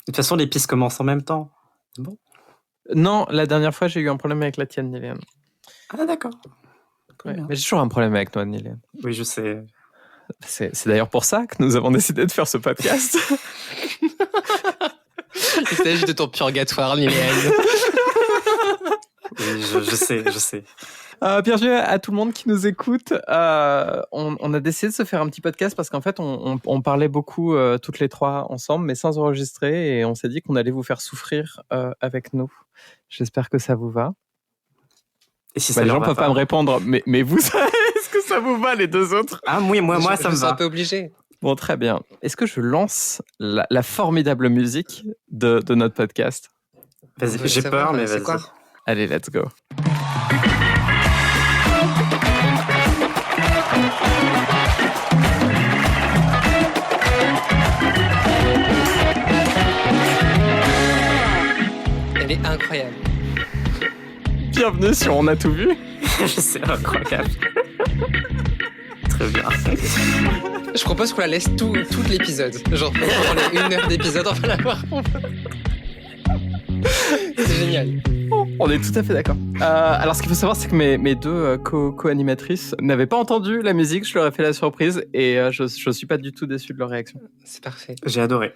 toute façon, les pistes commencent en même temps. Bon. Non, la dernière fois, j'ai eu un problème avec la tienne, Niliane. Ah, d'accord. Ouais, mais j'ai toujours un problème avec toi, Niliane. Oui, je sais. C'est d'ailleurs pour ça que nous avons décidé de faire ce podcast. Il s'agit de ton purgatoire, Niliane. Oui, je sais. Bienvenue à tout le monde qui nous écoute. On a décidé de se faire un petit podcast parce qu'en fait, on parlait beaucoup toutes les trois ensemble, mais sans enregistrer. Et on s'est dit qu'on allait vous faire souffrir avec nous. J'espère que ça vous va. Et si ça les leur gens va peuvent pas me répondre, mais vous, est-ce que ça vous va, les deux autres? Ah oui, moi ça me Je suis un va. peu obligé. Bon, très bien. Est-ce que je lance la formidable musique de notre podcast? Vas-y, j'ai peur, mais vas-y. Quoi Allez, let's go. Elle est incroyable. Bienvenue sur On a tout vu. Je sais, incroyable. Très bien. Je propose qu'on la laisse tout l'épisode. Genre, pendant les 1 heure d'épisode, on va la voir. C'est génial. On est tout à fait d'accord. Alors, ce qu'il faut savoir, c'est que mes deux co-animatrices n'avaient pas entendu la musique. Je leur ai fait la surprise et je suis pas du tout déçu de leur réaction. C'est parfait. J'ai adoré.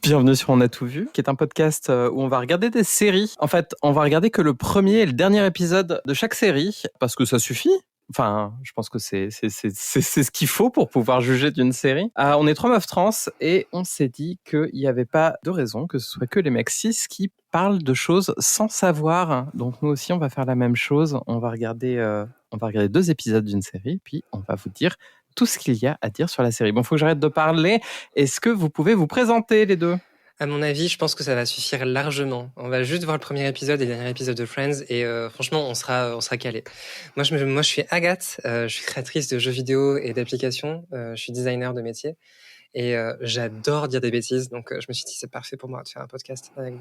Bienvenue sur On a tout vu, qui est un podcast où on va regarder des séries. En fait, on va regarder que le premier et le dernier épisode de chaque série, parce que ça suffit. Enfin, je pense que c'est ce qu'il faut pour pouvoir juger d'une série. On est 3 meufs trans et on s'est dit qu'il n'y avait pas de raison que ce soit que les mecs cis qui parlent de choses sans savoir. Donc nous aussi, on va faire la même chose. On va regarder 2 épisodes d'une série, puis on va vous dire tout ce qu'il y a à dire sur la série. Bon, faut que j'arrête de parler. Est-ce que vous pouvez vous présenter, les deux ? À mon avis, je pense que ça va suffire largement. On va juste voir le premier épisode et le dernier épisode de Friends et franchement, on sera calé. Moi, je suis Agathe. Je suis créatrice de jeux vidéo et d'applications. Je suis designer de métier et j'adore dire des bêtises. Donc, je me suis dit, c'est parfait pour moi de faire un podcast avec vous.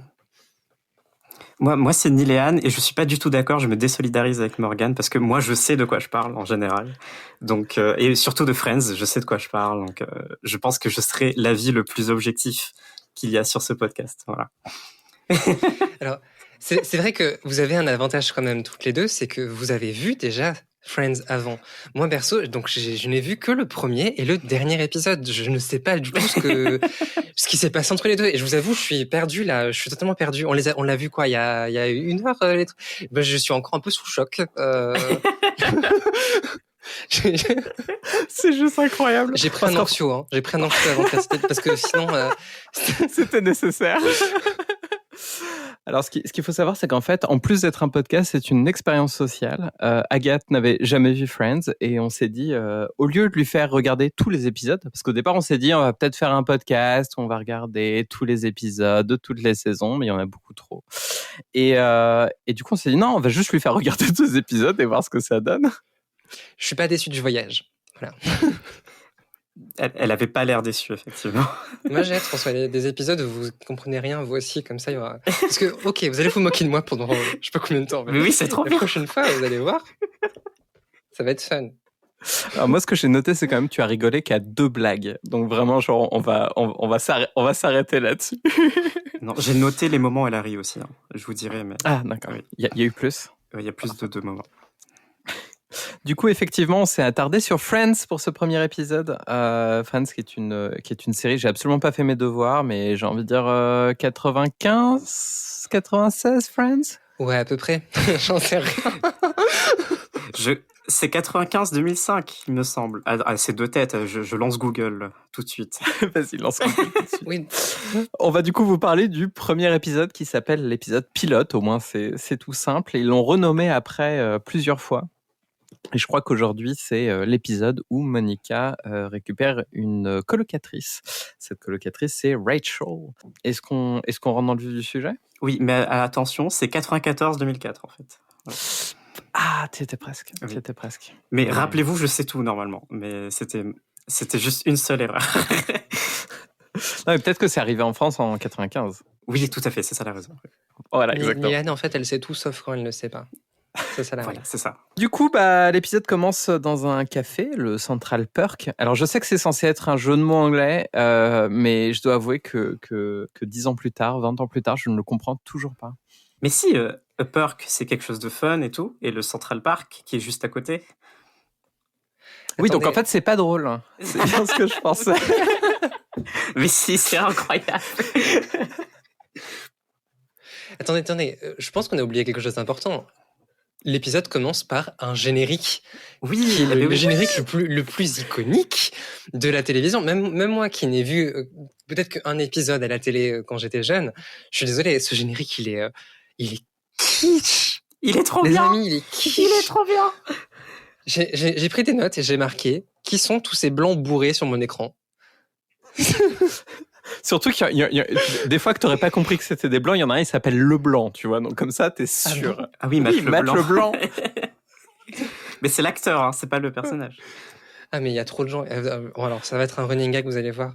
Moi, c'est Niléane et je suis pas du tout d'accord. Je me désolidarise avec Morgane parce que moi, je sais de quoi je parle en général. Donc, et surtout de Friends, je sais de quoi je parle. Donc, je pense que je serai l'avis le plus objectif qu'il y a sur ce podcast. Voilà. Alors, c'est vrai que vous avez un avantage quand même toutes les deux, c'est que vous avez vu déjà Friends avant. Moi, perso, donc je n'ai vu que le premier et le dernier épisode. Je ne sais pas du tout ce qui s'est passé entre les deux. Et je vous avoue, je suis perdu là. Je suis totalement perdu. On l'a vu quoi, il y a 1 heure. Ben, je suis encore un peu sous le choc. C'est juste incroyable. J'ai pris un anxio, hein. J'ai pris un anxio avant de faire cette parce que sinon c'était nécessaire. Alors, ce qu'il faut savoir, c'est qu'en fait, en plus d'être un podcast, c'est une expérience sociale. Agathe n'avait jamais vu Friends et on s'est dit, au lieu de lui faire regarder tous les épisodes, parce qu'au départ, on s'est dit, on va peut-être faire un podcast, on va regarder tous les épisodes de toutes les saisons, mais il y en a beaucoup trop. Et du coup, on s'est dit, non, on va juste lui faire regarder 2 épisodes et voir ce que ça donne. Je suis pas déçu du voyage. Voilà. Elle avait pas l'air déçue, effectivement. Moi, j'ai hâte qu'on soit des épisodes où vous comprenez rien, vous aussi, comme ça, il y aura... Parce que, ok, vous allez vous moquer de moi pendant je sais pas combien de temps. Mais oui, c'est trop bien. La prochaine fois, vous allez voir, ça va être fun. Alors moi, ce que j'ai noté, c'est quand même tu as rigolé qu'à 2 blagues. Donc vraiment, genre, on va s'arrêter là-dessus. Non, j'ai noté les moments où elle a ri aussi. Hein. Je vous dirai, mais... Ah, d'accord. Oui. Il y a eu plus. Il y a plus de 2 moments. Du coup, effectivement, on s'est attardé sur Friends pour ce premier épisode. Friends, qui est une série, j'ai absolument pas fait mes devoirs, mais j'ai envie de dire 95, 96 Friends. Ouais, à peu près. J'en sais rien. C'est 95-2005, il me semble. Ah, c'est 2 têtes. Je lance Google tout de suite. Vas-y, lance Google tout de suite. Oui. On va du coup vous parler du premier épisode qui s'appelle l'épisode pilote. Au moins, c'est tout simple. Et ils l'ont renommé après plusieurs fois. Et je crois qu'aujourd'hui, c'est l'épisode où Monica récupère une colocatrice. Cette colocatrice, c'est Rachel. Est-ce qu'on rentre dans le vif du sujet ? Oui, mais attention, c'est 94-2004, en fait. Voilà. Ah, t'y étais presque. Oui. presque. Mais rappelez-vous, je sais tout, normalement. Mais c'était juste une seule erreur. Non, mais peut-être que c'est arrivé en France en 95. Oui, tout à fait, c'est ça la raison. Voilà, exactement. Nilan, en fait, elle sait tout sauf quand elle ne sait pas. C'est ça la Voilà, règle. c'est ça. Du coup, l'épisode commence dans un café, le Central Perk. Alors, je sais que c'est censé être un jeu de mots anglais, mais je dois avouer que 10 ans plus tard, 20 ans plus tard, je ne le comprends toujours pas. Mais si, A Perk, c'est quelque chose de fun et tout, et le Central Park, qui est juste à côté. Oui, donc Attendez. en fait, c'est pas drôle. C'est bien ce que je pensais. Mais si, c'est incroyable. Attendez, je pense qu'on a oublié quelque chose d'important. L'épisode commence par un générique, Oui, qui est mais le oui. générique le plus iconique de la télévision. Même moi qui n'ai vu peut-être qu'un épisode à la télé quand j'étais jeune, je suis désolé, ce générique, il est kitsch. Il est trop Les bien. amis, il est kitsch. Il est trop bien. J'ai pris des notes et j'ai marqué qui sont tous ces blancs bourrés sur mon écran. Surtout qu'il y a des fois que t'aurais pas compris que c'était des blancs, il y en a un, il s'appelle Leblanc, tu vois. Donc comme ça, t'es sûr. Ah oui, Matt Leblanc. Leblanc. Mais c'est l'acteur, hein, c'est pas le personnage. Ah mais il y a trop de gens. Bon, alors ça va être un running gag, vous allez voir.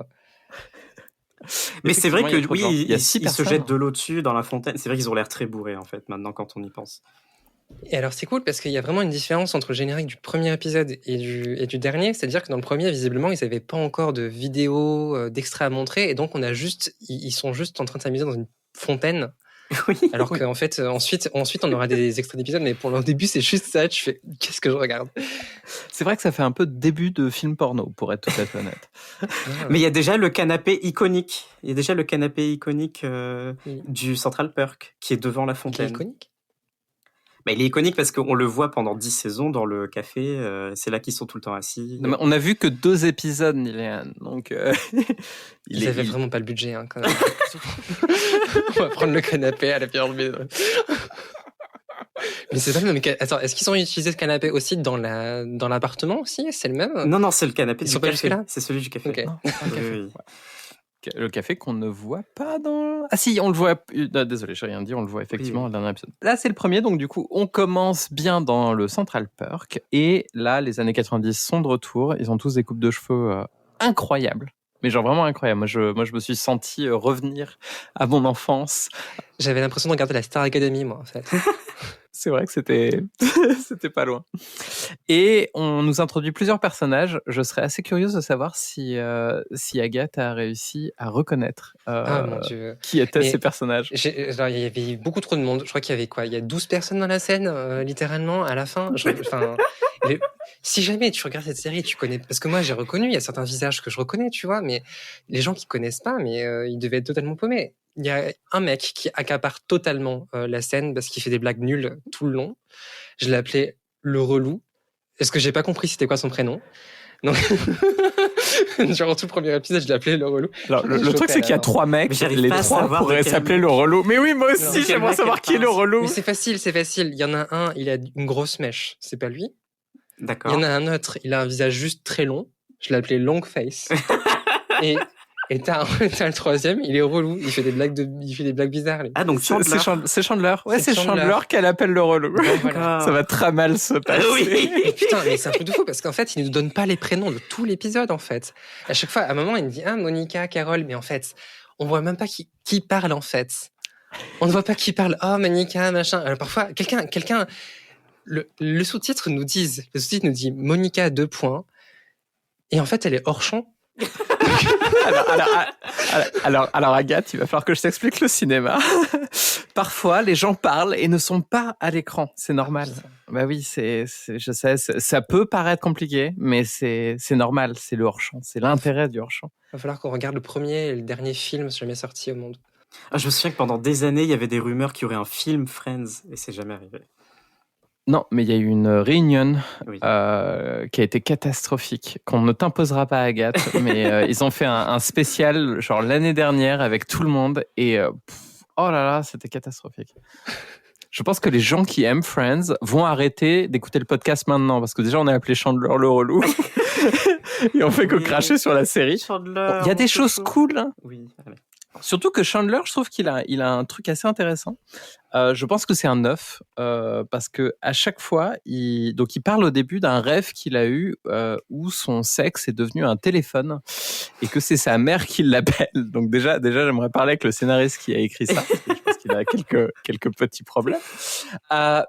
Mais c'est vrai Effectivement, il y a que trop de oui, gens. Il y a 6 ils se personnes. jettent de l'eau dessus dans la fontaine. C'est vrai qu'ils ont l'air très bourrés en fait maintenant quand on y pense. Et alors c'est cool parce qu'il y a vraiment une différence entre le générique du premier épisode et du dernier. C'est-à-dire que dans le premier, visiblement, ils n'avaient pas encore de vidéo, d'extra à montrer. Et donc ils sont juste en train de s'amuser dans une fontaine. Oui. Alors qu'en fait, ensuite, on aura des extraits d'épisodes. Mais pour le début, c'est juste ça. Tu fais, qu'est-ce que je regarde? C'est vrai que ça fait un peu début de film porno, pour être tout à fait honnête. Mais il y a déjà le canapé iconique. Il y a déjà le canapé iconique Oui. du Central Perk qui est devant la C'est fontaine. iconique. Bah, il est iconique parce qu'on le voit pendant 10 saisons dans le café. C'est là qu'ils sont tout le temps assis. Non, mais on a vu que 2 épisodes, Niléane. Donc, Ils avaient vraiment pas le budget, hein, quand même. On va prendre le canapé à la pierre de Mais c'est pas le même. Attends, est-ce qu'ils ont utilisé ce canapé aussi dans l'appartement aussi? C'est le même? Non, c'est le canapé Ils du sont pas café. jusque-là C'est celui du café. Ok. Non, Oui, oui. le café qu'on ne voit pas dans... Ah si, on le voit... Désolé, j'ai rien dit, on le voit effectivement Oui. dans le dernier épisode. Là, c'est le premier, donc du coup, on commence bien dans le Central Perk. Et là, les années 90 sont de retour. Ils ont tous des coupes de cheveux incroyables. Mais genre vraiment incroyables. Moi, je me suis senti revenir à mon enfance. J'avais l'impression de regarder la Star Academy, moi, en fait. C'est vrai que c'était c'était pas loin. Et on nous introduit plusieurs personnages. Je serais assez curieuse de savoir si Agathe a réussi à reconnaître Ah mon Dieu. qui étaient Mais ces personnages. Alors, il y avait beaucoup trop de monde. Je crois qu'il y avait quoi? Il y a 12 personnes dans la scène, littéralement, à la fin. Si jamais tu regardes cette série, tu connais. Parce que moi, j'ai reconnu, il y a certains visages que je reconnais, tu vois, mais les gens qui connaissent pas, mais ils devaient être totalement paumés. Il y a un mec qui accapare totalement la scène parce qu'il fait des blagues nulles tout le long. Je l'ai appelé le relou. Est-ce que j'ai pas compris c'était quoi son prénom? Donc, genre tout le premier épisode, je l'ai appelé le relou. Alors, le truc, c'est qu'il y a 3 mecs, Mais j'arrive les pas à 3 savoir pourraient de quel s'appeler mec. le relou. Mais oui, moi aussi, Non, quel j'aimerais mec savoir elle qui est le pense. relou. Mais c'est facile. Il y en a un, il a une grosse mèche. C'est pas lui. Il y D'accord. en a un autre, il a un visage juste très long. Je l'ai appelé Long Face. et t'as le troisième, il est relou. Il fait des blagues bizarres. Lui. Ah, donc Chandler. C'est Chandler. Ouais, C'est c'est Chandler Chandler. qu'elle appelle le relou. Donc, voilà. Ça va très mal se passer. Oui. Et putain, mais c'est un truc de fou parce qu'en fait, il nous donne pas les prénoms de tout l'épisode en fait. À chaque fois, à un moment, il me dit Monica, Carole, mais en fait, on voit même pas qui parle en fait. On ne voit pas qui parle. Oh, Monica, machin. Alors parfois, quelqu'un, le sous-titre nous dit Monica 2 points. Et en fait, elle est hors champ. Alors, Agathe, il va falloir que je t'explique le cinéma. Parfois, les gens parlent et ne sont pas à l'écran. C'est normal. Bah oui, je sais, ça peut paraître compliqué, mais c'est normal. C'est le hors-champ. C'est l'intérêt du hors-champ. Il va falloir qu'on regarde le premier et le dernier film jamais sorti au monde. Ah, je me souviens que pendant des années, il y avait des rumeurs qu'il y aurait un film Friends, et c'est jamais arrivé. Non, mais il y a eu une réunion Oui. qui a été catastrophique, qu'on ne t'imposera pas, Agathe, mais ils ont fait un spécial, genre l'année dernière, avec tout le monde, et oh là là, c'était catastrophique. Je pense que les gens qui aiment Friends vont arrêter d'écouter le podcast maintenant, parce que déjà, on a appelé Chandler le relou, et on fait que Oui. cracher sur la série. Chandler. Il y a des on choses se cool, hein. Oui, allez. Surtout que Chandler, je trouve qu'il a un truc assez intéressant. Je pense que c'est un œuf parce que à chaque fois, il parle au début d'un rêve qu'il a eu où son sexe est devenu un téléphone et que c'est sa mère qui l'appelle. Donc déjà, j'aimerais parler avec le scénariste qui a écrit ça. Parce que je pense qu'il a quelques petits problèmes.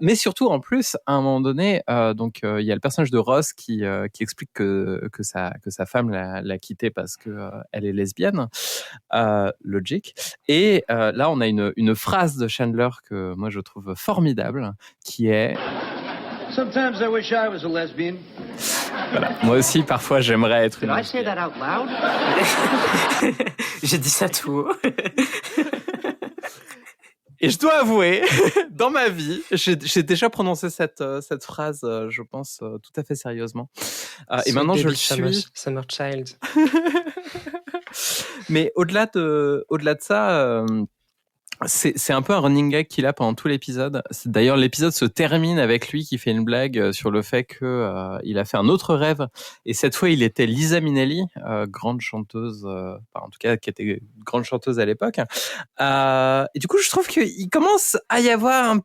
Mais surtout, en plus, à un moment donné, il y a le personnage de Ross qui explique que sa femme l'a quitté parce que elle est lesbienne. Logique. Et là, on a une phrase de Chandler que moi je trouve formidable, qui est Sometimes I wish I was a lesbian. voilà. Moi aussi, parfois, j'aimerais être une Did I say that out loud? J'ai dit ça tout haut. Et je dois avouer, dans ma vie, j'ai déjà prononcé cette phrase, je pense, tout à fait sérieusement. Et maintenant, je le suis. Summer Child. Mais au-delà de ça, c'est un peu un running gag qu'il a pendant tout l'épisode. D'ailleurs, l'épisode se termine avec lui qui fait une blague sur le fait que il a fait un autre rêve. Et cette fois, il était Liza Minnelli, grande chanteuse, en tout cas, qui était grande chanteuse à l'époque. Et du coup, je trouve qu'il commence à y avoir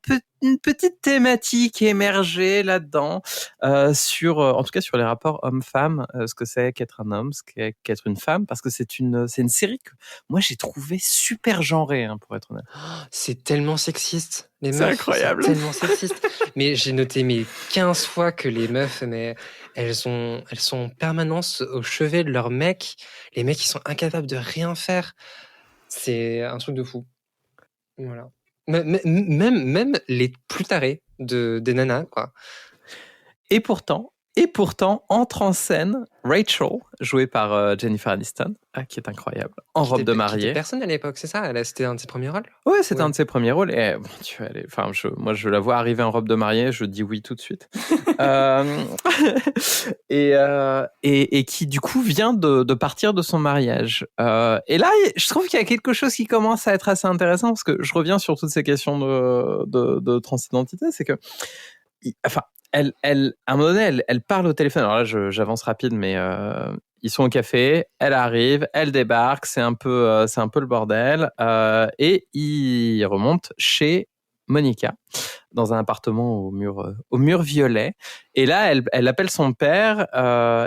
une petite thématique émergée là-dedans, en tout cas sur les rapports homme-femme, ce que c'est qu'être un homme, ce qu'est qu'être une femme, parce que c'est une série que moi j'ai trouvé super genrée, pour être honnête. C'est tellement sexiste. Les C'est meufs, incroyable. c'est tellement sexiste. Mais j'ai noté 15 fois que les meufs, elles sont en permanence au chevet de leurs mecs. Les mecs, ils sont incapables de rien faire. C'est un truc de fou. Voilà. Même les plus tarés des nanas, quoi. Et pourtant, entre en scène Rachel, jouée par Jennifer Aniston, qui est incroyable, en robe de Qui mariée. était personne à l'époque, c'est ça? C'était un de ses premiers rôles? Ouais, c'était Ouais. un de ses premiers rôles. Et moi, je la vois arriver en robe de mariée, je dis oui tout de suite. Et qui du coup vient de partir de son mariage. Et là, je trouve qu'il y a quelque chose qui commence à être assez intéressant, parce que je reviens sur toutes ces questions de transidentité, c'est que, elle, à un moment donné, elle parle au téléphone. Alors là, j'avance rapide, mais ils sont au café, elle arrive, elle débarque, c'est un peu le bordel, et il remonte chez Monica, dans un appartement au mur violet. Et là, elle appelle son père,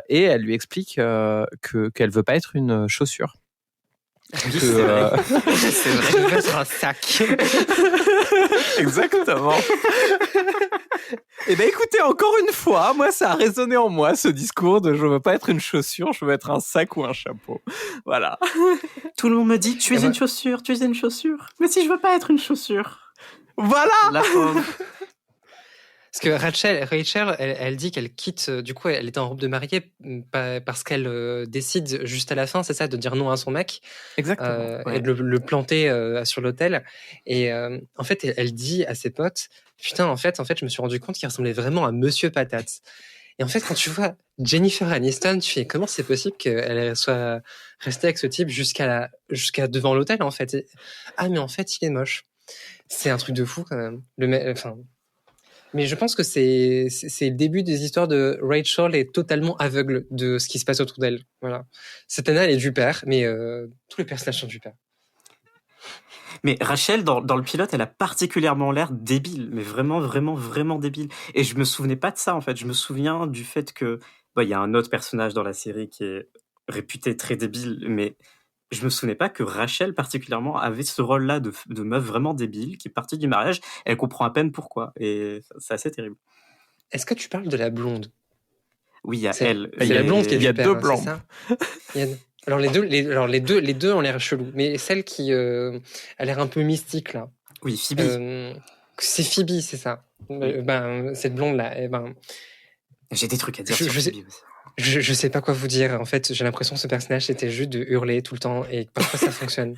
et elle lui explique qu'elle veut pas être une chaussure. Oui, c'est vrai. C'est vrai. Je vais sur un sac. Exactement. Et ben écoutez, encore une fois, moi ça a résonné en moi, ce discours de je veux pas être une chaussure, je veux être un sac ou un chapeau. Voilà. Tout le monde me dit tu es une chaussure, tu es une chaussure. Mais si je veux pas être une chaussure. Voilà. La pauvre. Parce que Rachel, elle dit qu'elle quitte, du coup, elle était en robe de mariée parce qu'elle décide juste à la fin, c'est ça, de dire non à son mec. Exactement. Et de le planter sur l'hôtel. Et en fait, elle dit à ses potes, putain, en fait, je me suis rendu compte qu'il ressemblait vraiment à Monsieur Patate. Et en fait, quand tu vois Jennifer Aniston, tu fais comment c'est possible qu'elle soit restée avec ce type jusqu'à devant l'hôtel, en fait. Ah, mais en fait, il est moche. C'est un truc de fou, quand même. Mais je pense que c'est le début des histoires de Rachel est totalement aveugle de ce qui se passe autour d'elle. Voilà. Cette nana, elle est du père, mais tous les personnages sont du père. Mais Rachel, dans le pilote, elle a particulièrement l'air débile, mais vraiment, vraiment, vraiment débile. Et je me souvenais pas de ça, en fait. Je me souviens du fait que, il y a un autre personnage dans la série qui est réputé très débile, mais je me souvenais pas que Rachel, particulièrement, avait ce rôle-là de meuf vraiment débile, qui est partie du mariage, elle comprend à peine pourquoi. Et c'est assez terrible. Est-ce que tu parles de la blonde? Oui, il y a C'est elle. la blonde qui est il y a du père, deux hein, blancs. c'est ça? Alors les deux ont l'air chelous, mais celle qui a l'air un peu mystique là. Oui, Phoebe. C'est Phoebe, c'est ça. Cette blonde là. J'ai des trucs à dire Je sur sais- Phoebe aussi. Je sais pas quoi vous dire. En fait, j'ai l'impression que ce personnage c'était juste de hurler tout le temps et parfois ça fonctionne.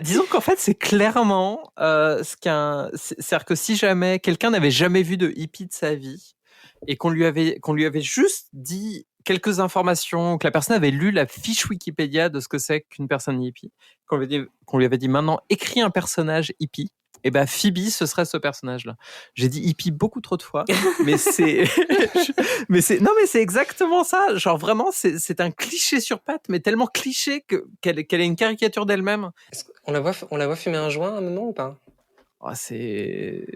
Disons qu'en fait, c'est clairement c'est-à-dire que si jamais quelqu'un n'avait jamais vu de hippie de sa vie et qu'on lui avait juste dit quelques informations, que la personne avait lu la fiche Wikipédia de ce que c'est qu'une personne hippie, qu'on lui avait dit maintenant écris un personnage hippie, et Phoebe ce serait ce personnage-là. J'ai dit hippie beaucoup trop de fois, mais c'est c'est exactement ça. Genre vraiment, c'est un cliché sur pattes, mais tellement cliché qu'elle est une caricature d'elle-même. On la voit fumer un joint à un moment ou pas? C'est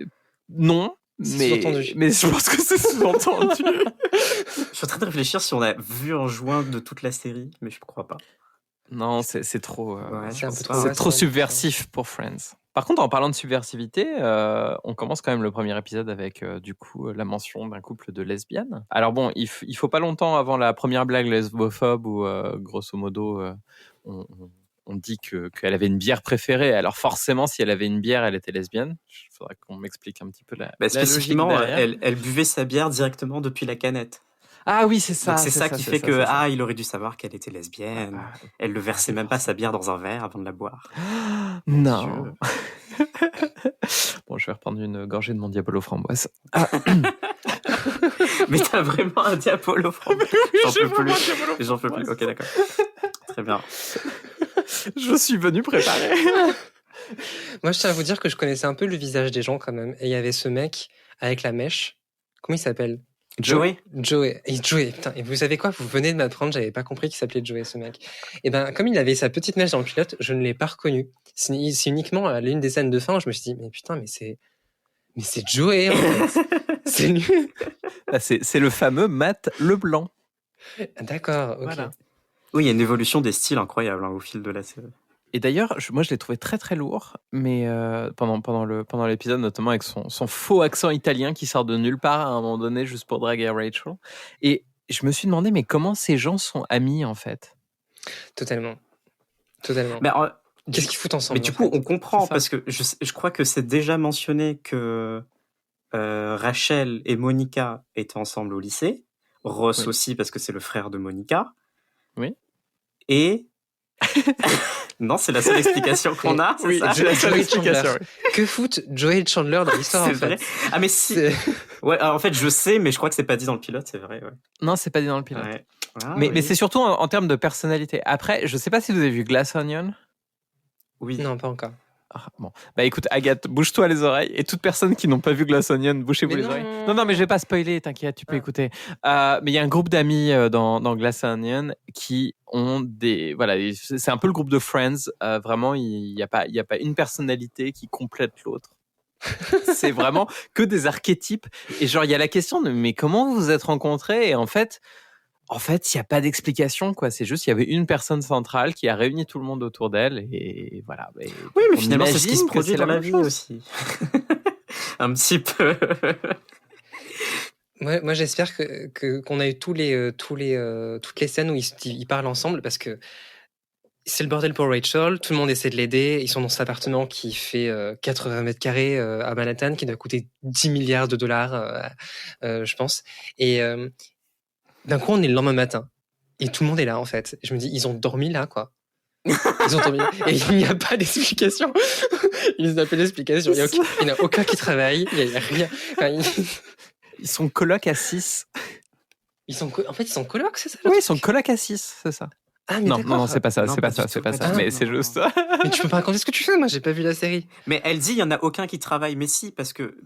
non. C'est sous-entendu. Mais je pense que c'est sous-entendu. Je suis en train de réfléchir si on a vu un joint de toute la série, mais je ne crois pas. Non, c'est trop. Ouais, c'est je un pense peu pas. trop C'est ça, trop ça. subversif pour Friends. Par contre, en parlant de subversivité, on commence quand même le premier épisode avec du coup la mention d'un couple de lesbiennes. Alors bon, il faut pas longtemps avant la première blague lesbophobe où grosso modo on, on- on dit qu'elle avait une bière préférée. Alors forcément, si elle avait une bière, elle était lesbienne. Il faudrait qu'on m'explique un petit peu la logique Spécifiquement, derrière. elle buvait sa bière directement depuis la canette. Ah oui, c'est Donc ça. c'est ça qui fait que c'est ça. il aurait dû savoir qu'elle était lesbienne. Ah, Elle le versait c'est même pour pas ça. sa bière dans un verre avant de la boire. Non. Dieu. Bon, je vais reprendre une gorgée de mon Diabolo framboise. Mais t'as vraiment un Diabolo framboise. J'en j'ai peux vraiment plus. un Diabolo J'en peux plus. framboise. Ok, d'accord. Très bien. Je suis venu préparé. Moi, je tiens à vous dire que je connaissais un peu le visage des gens quand même. Et il y avait ce mec avec la mèche. Comment il s'appelle? Joey. Joey. Et Joey, putain. Et vous savez quoi? Vous venez de m'apprendre, j'avais pas compris qu'il s'appelait Joey, ce mec. Et ben, comme il avait sa petite mèche dans le pilote, je ne l'ai pas reconnu. C'est uniquement à l'une des scènes de fin où je me suis dit, mais putain, mais c'est Joey, en fait. C'est lui. Bah, c'est le fameux Matt Leblanc. D'accord, ok. Voilà. Oui, il y a une évolution des styles incroyable au fil de la série. Et d'ailleurs, moi, je l'ai trouvé très très lourd, mais pendant l'épisode, notamment avec son faux accent italien qui sort de nulle part à un moment donné, juste pour draguer Rachel. Et je me suis demandé, mais comment ces gens sont amis en fait? Totalement. Mais, Qu'est-ce qu'ils foutent ensemble? mais du en coup, fait on comprend C'est ça. parce que je crois que c'est déjà mentionné que Rachel et Monica étaient ensemble au lycée. Ross Oui. aussi parce que c'est le frère de Monica. Oui. Et non, c'est la seule explication qu'on a, c'est ça? c'est la seule Joey explication. Chandler. Que foutent Joey et Chandler dans l'histoire, C'est en fait? vrai. Ah mais si. C'est- Ouais, alors, en fait, je sais, mais je crois que c'est pas dit dans le pilote, c'est vrai. Ouais. Non, c'est pas dit dans le pilote. Ouais. Ah, Mais oui. c'est surtout en termes de personnalité. Après, je sais pas si vous avez vu Glass Onion. Oui. Non, pas encore. Ah, bon. Bah écoute, Agathe, bouge-toi les oreilles. Et toute personne qui n'ont pas vu Glass Onion, bouchez-vous Mais les non. oreilles. Non, mais je vais pas spoiler, t'inquiète, tu peux Ah. écouter. Mais il y a un groupe d'amis dans Glass Onion qui ont des. Voilà, c'est un peu le groupe de Friends. Vraiment, il y a pas une personnalité qui complète l'autre. C'est vraiment que des archétypes. Et genre, il y a la question de mais comment vous vous êtes rencontrés? Et en fait, il n'y a pas d'explication, quoi. C'est juste, il y avait une personne centrale qui a réuni tout le monde autour d'elle, et voilà. Et Oui, mais on finalement, c'est ce qui se imagine que produit c'est dans la même vie chose. aussi. Un petit peu. Moi, j'espère qu'on a eu toutes les scènes où ils parlent ensemble parce que c'est le bordel pour Rachel. Tout le monde essaie de l'aider. Ils sont dans cet appartement qui fait 80 mètres carrés à Manhattan, qui doit coûter 10 milliards de dollars, je pense. Et d'un coup, on est le lendemain matin. Et tout le monde est là, en fait. Je me dis, ils ont dormi là, quoi. Ils ont dormi. Et il n'y a pas d'explication. Ils n'ont pas d'explication. Il n'y en a aucun qui travaille. Il n'y a rien. Enfin, Ils sont colocs à 6. en fait, ils sont colocs, c'est ça? Oui, ils sont colocs à 6, c'est ça. Ah, mais Non, d'accord. non, c'est pas ça, Non, c'est pas pas du ça, tout, c'est pas pas ça. du Mais tout, c'est non, juste non. ça. Mais tu peux pas raconter ce que tu fais, moi j'ai pas vu la série. Mais elle dit, il y en a aucun qui travaille. Mais si, parce que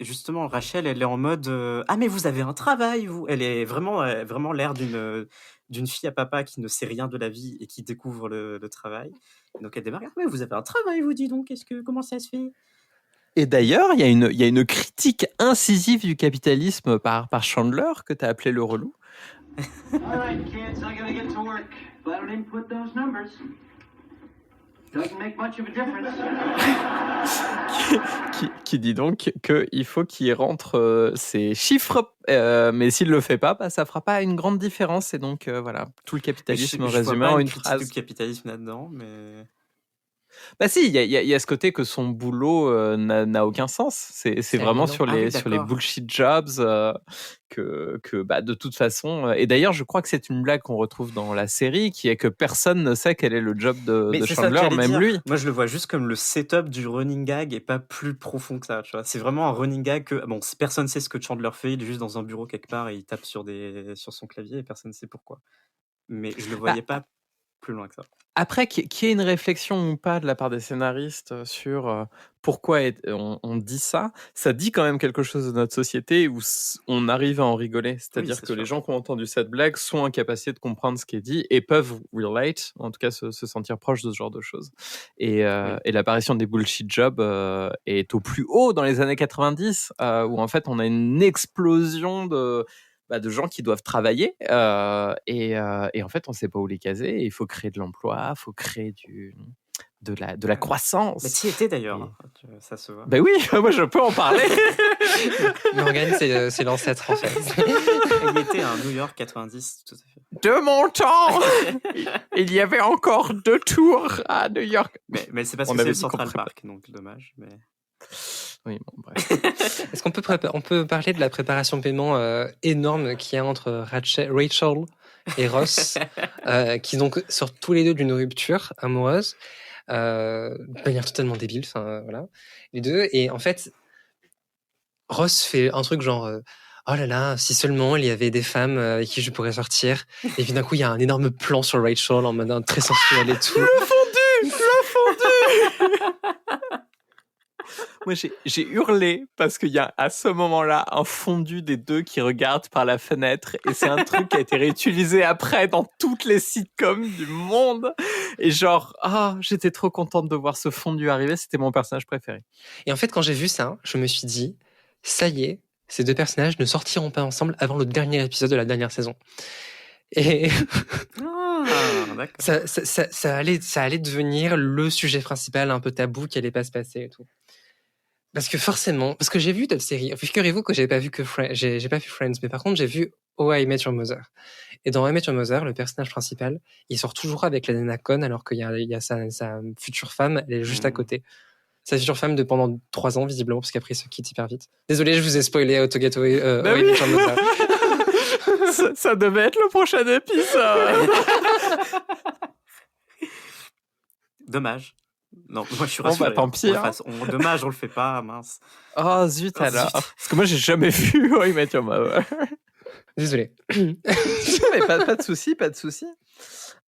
justement, Rachel, elle est en mode ah mais vous avez un travail, vous. Elle est vraiment l'air d'une fille à papa qui ne sait rien de la vie et qui découvre le travail. Et donc elle démarre. Ah mais vous avez un travail, vous dis donc. Comment ça se fait? Et d'ailleurs, il y a une critique incisive du capitalisme par Chandler, que tu as appelé le relou. All right, kids, I gotta get to work. Glad I didn't put those numbers. Doesn't make much of a difference. qui dit donc qu'il faut qu'il rentre ses chiffres, mais s'il le fait pas, bah, ça fera pas une grande différence. Et donc voilà, tout le capitalisme Je vois résumé pas en une une critique phrase. du capitalisme là-dedans, mais Bah si, il y a ce côté que son boulot n'a aucun sens. C'est vraiment évident. sur Ah oui, les d'accord. bullshit jobs que bah, de toute façon. Et d'ailleurs, je crois que c'est une blague qu'on retrouve dans la série, qui est que personne ne sait quel est le job mais de c'est ça que Chandler, j'allais même dire. lui. Moi, je le vois juste comme le setup du running gag et pas plus profond que ça. Tu vois, c'est vraiment un running gag que bon, personne sait ce que Chandler fait. Il est juste dans un bureau quelque part et il tape sur son clavier et personne ne sait pourquoi. Mais je le voyais pas plus loin que ça. Après, qu'il y ait une réflexion ou pas de la part des scénaristes sur pourquoi on dit ça, ça dit quand même quelque chose de notre société où on arrive à en rigoler. C'est-à-dire c'est que sûr. les gens qui ont entendu cette blague sont en capacité de comprendre ce qui est dit et peuvent relate, en tout cas se sentir proches de ce genre de choses. Et l'apparition des bullshit jobs est au plus haut dans les années 90, où en fait on a une explosion de gens qui doivent travailler et en fait on sait pas où les caser. Et il faut créer de l'emploi, il faut créer de la croissance. Mais t'y étais d'ailleurs, hein. Ça se voit. Ben oui, moi je peux en parler. Morgane, c'est l'ancêtre en fait. Il était à New York 90, tout à fait. De mon temps, il y avait encore 2 tours à New York. Mais c'est parce On que c'est avait le dit Central qu'on Park, donc dommage. Mais... Oui, bon, bref. Est-ce qu'on peut, on peut parler de la préparation paiement énorme qu'il y a entre Rachel et Ross, qui donc sortent tous les deux d'une rupture amoureuse, de manière totalement débile, voilà, les deux. Et en fait, Ross fait un truc genre oh là là, si seulement il y avait des femmes avec qui je pourrais sortir. Et puis d'un coup, il y a un énorme plan sur Rachel en mode très sensuel et tout. Le fondu. Moi, j'ai hurlé parce qu'il y a à ce moment-là un fondu des deux qui regardent par la fenêtre et c'est un truc qui a été réutilisé après dans toutes les sitcoms du monde. Et genre, j'étais trop contente de voir ce fondu arriver. C'était mon personnage préféré. Et en fait, quand j'ai vu ça, je me suis dit, ça y est, ces deux personnages ne sortiront pas ensemble avant le dernier épisode de la dernière saison. Et ça allait devenir le sujet principal un peu tabou qui allait pas se passer et tout. Parce que forcément, parce que j'ai vu d'autres séries. Figurez-vous que j'ai pas vu Friends, mais par contre j'ai vu Oh I Met Your Mother. Et dans Oh I Met Your Mother, le personnage principal, il sort toujours avec la nana conne alors qu'il y a sa future femme, elle est juste à côté. Sa future femme de pendant 3 ans visiblement, parce qu'après il se quitte hyper vite. Désolé, je vous ai spoilé How to Get Away Oh I Met Your Mother. Ça devait être le prochain épisode. Dommage. Non, moi je suis rassuré. Tant pis. Dommage, on le fait pas, mince. Oh zut alors. Parce que moi j'ai jamais vu How I Met Your Mother. Désolé. Mais pas de souci, pas de souci.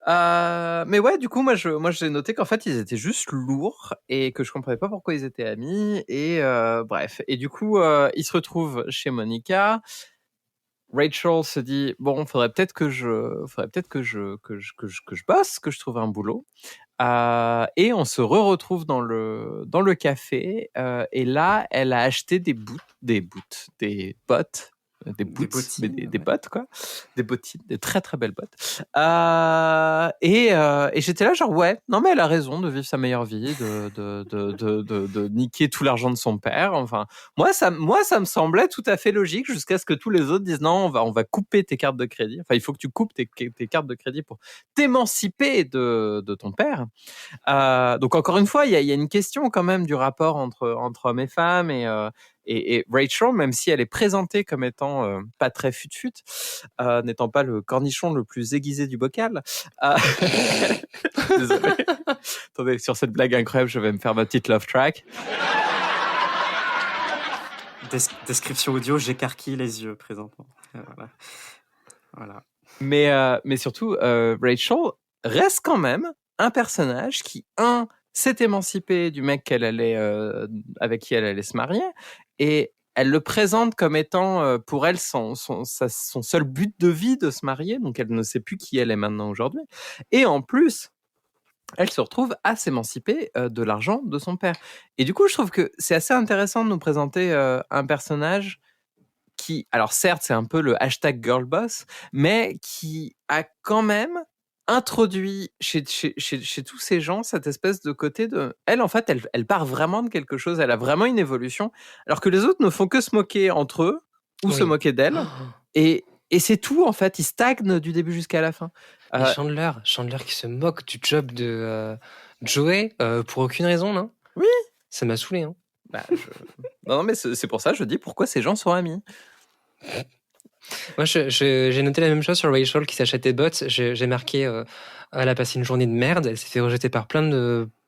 Mais ouais, du coup, moi j'ai noté qu'en fait ils étaient juste lourds et que je comprenais pas pourquoi ils étaient amis et bref. Et du coup, ils se retrouvent chez Monica. Rachel se dit bon, faudrait peut-être que je bosse, que je trouve un boulot. Et on se retrouve dans le café et là, elle a acheté des bottes, des bottes quoi, des bottines, des très très belles bottes. Et j'étais là genre ouais, non mais elle a raison de vivre sa meilleure vie, de niquer tout l'argent de son père. Enfin, moi ça me semblait tout à fait logique jusqu'à ce que tous les autres disent non, on va couper tes cartes de crédit. Enfin, il faut que tu coupes tes cartes de crédit pour t'émanciper de ton père. Donc encore une fois, il y a une question quand même du rapport entre hommes et femmes et Rachel, même si elle est présentée comme étant pas très fut-fut, n'étant pas le cornichon le plus aiguisé du bocal. Désolé. Attendez, sur cette blague incroyable, je vais me faire ma petite love track. Description audio, j'écarquille les yeux présentement. Voilà. Mais surtout, Rachel reste quand même un personnage qui, s'est émancipé du mec avec qui elle allait se marier, et elle le présente comme étant pour elle son seul but de vie de se marier, donc elle ne sait plus qui elle est maintenant aujourd'hui. Et en plus, elle se retrouve à s'émanciper de l'argent de son père. Et du coup, je trouve que c'est assez intéressant de nous présenter un personnage qui, alors certes, c'est un peu le hashtag girlboss, mais qui a quand même introduit chez tous ces gens cette espèce de côté de... Elle, en fait, elle part vraiment de quelque chose, elle a vraiment une évolution, alors que les autres ne font que se moquer entre eux, ou se moquer d'elle, et c'est tout, en fait, ils stagnent du début jusqu'à la fin. Et Chandler qui se moque du job de Joey pour aucune raison, non ? Oui. Ça m'a saoulé, hein. Non, mais c'est pour ça que je dis pourquoi ces gens sont amis. Moi, j'ai noté la même chose sur Rachel qui s'achète des bottes. J'ai marqué, elle a passé une journée de merde, elle s'est fait rejeter par plein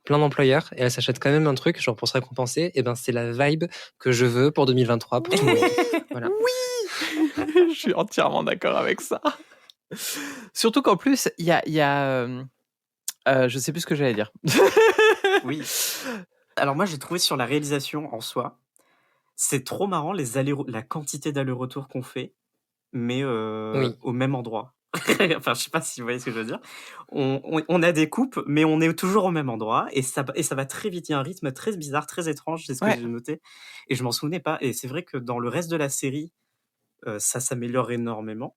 d'employeurs et elle s'achète quand même un truc, genre pour se récompenser. Et ben, c'est la vibe que je veux pour 2023 pour tout le monde. Voilà. Oui. Je suis entièrement d'accord avec ça. Surtout qu'en plus, il y a je sais plus ce que j'allais dire. Oui. Alors moi, j'ai trouvé sur la réalisation en soi, c'est trop marrant la quantité d'allers-retours qu'on fait, mais au même endroit. Enfin, je sais pas si vous voyez ce que je veux dire. On a des coupes, mais on est toujours au même endroit, et ça va très vite. Il y a un rythme très bizarre, très étrange, c'est ce que j'ai noté, et je m'en souvenais pas. Et c'est vrai que dans le reste de la série, ça s'améliore énormément.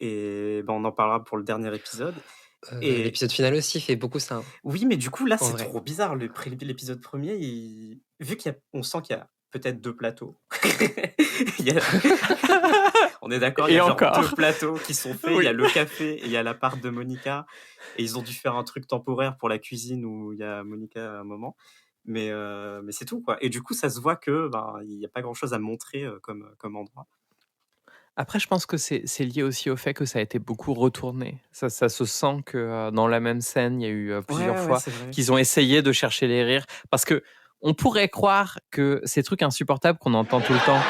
Et on en parlera pour le dernier épisode. Et l'épisode final aussi fait beaucoup ça. oui, mais du coup, là, En c'est vrai. trop bizarre. L'épisode premier, vu on sent qu'il y a peut-être 2 plateaux. Il y a- On est d'accord, il y Et a genre encore. 2 plateaux qui sont faits. Oui. Il y a le café et il y a l'appart de Monica. Et ils ont dû faire un truc temporaire pour la cuisine où il y a Monica à un moment. Mais c'est tout, quoi. Et du coup, ça se voit que il n'y a pas grand-chose à montrer comme endroit. Après, je pense que c'est lié aussi au fait que ça a été beaucoup retourné. Ça se sent que dans la même scène, il y a eu plusieurs fois c'est vrai. qu'ils ont essayé de chercher les rires. Parce que on pourrait croire que ces trucs insupportables qu'on entend tout le temps,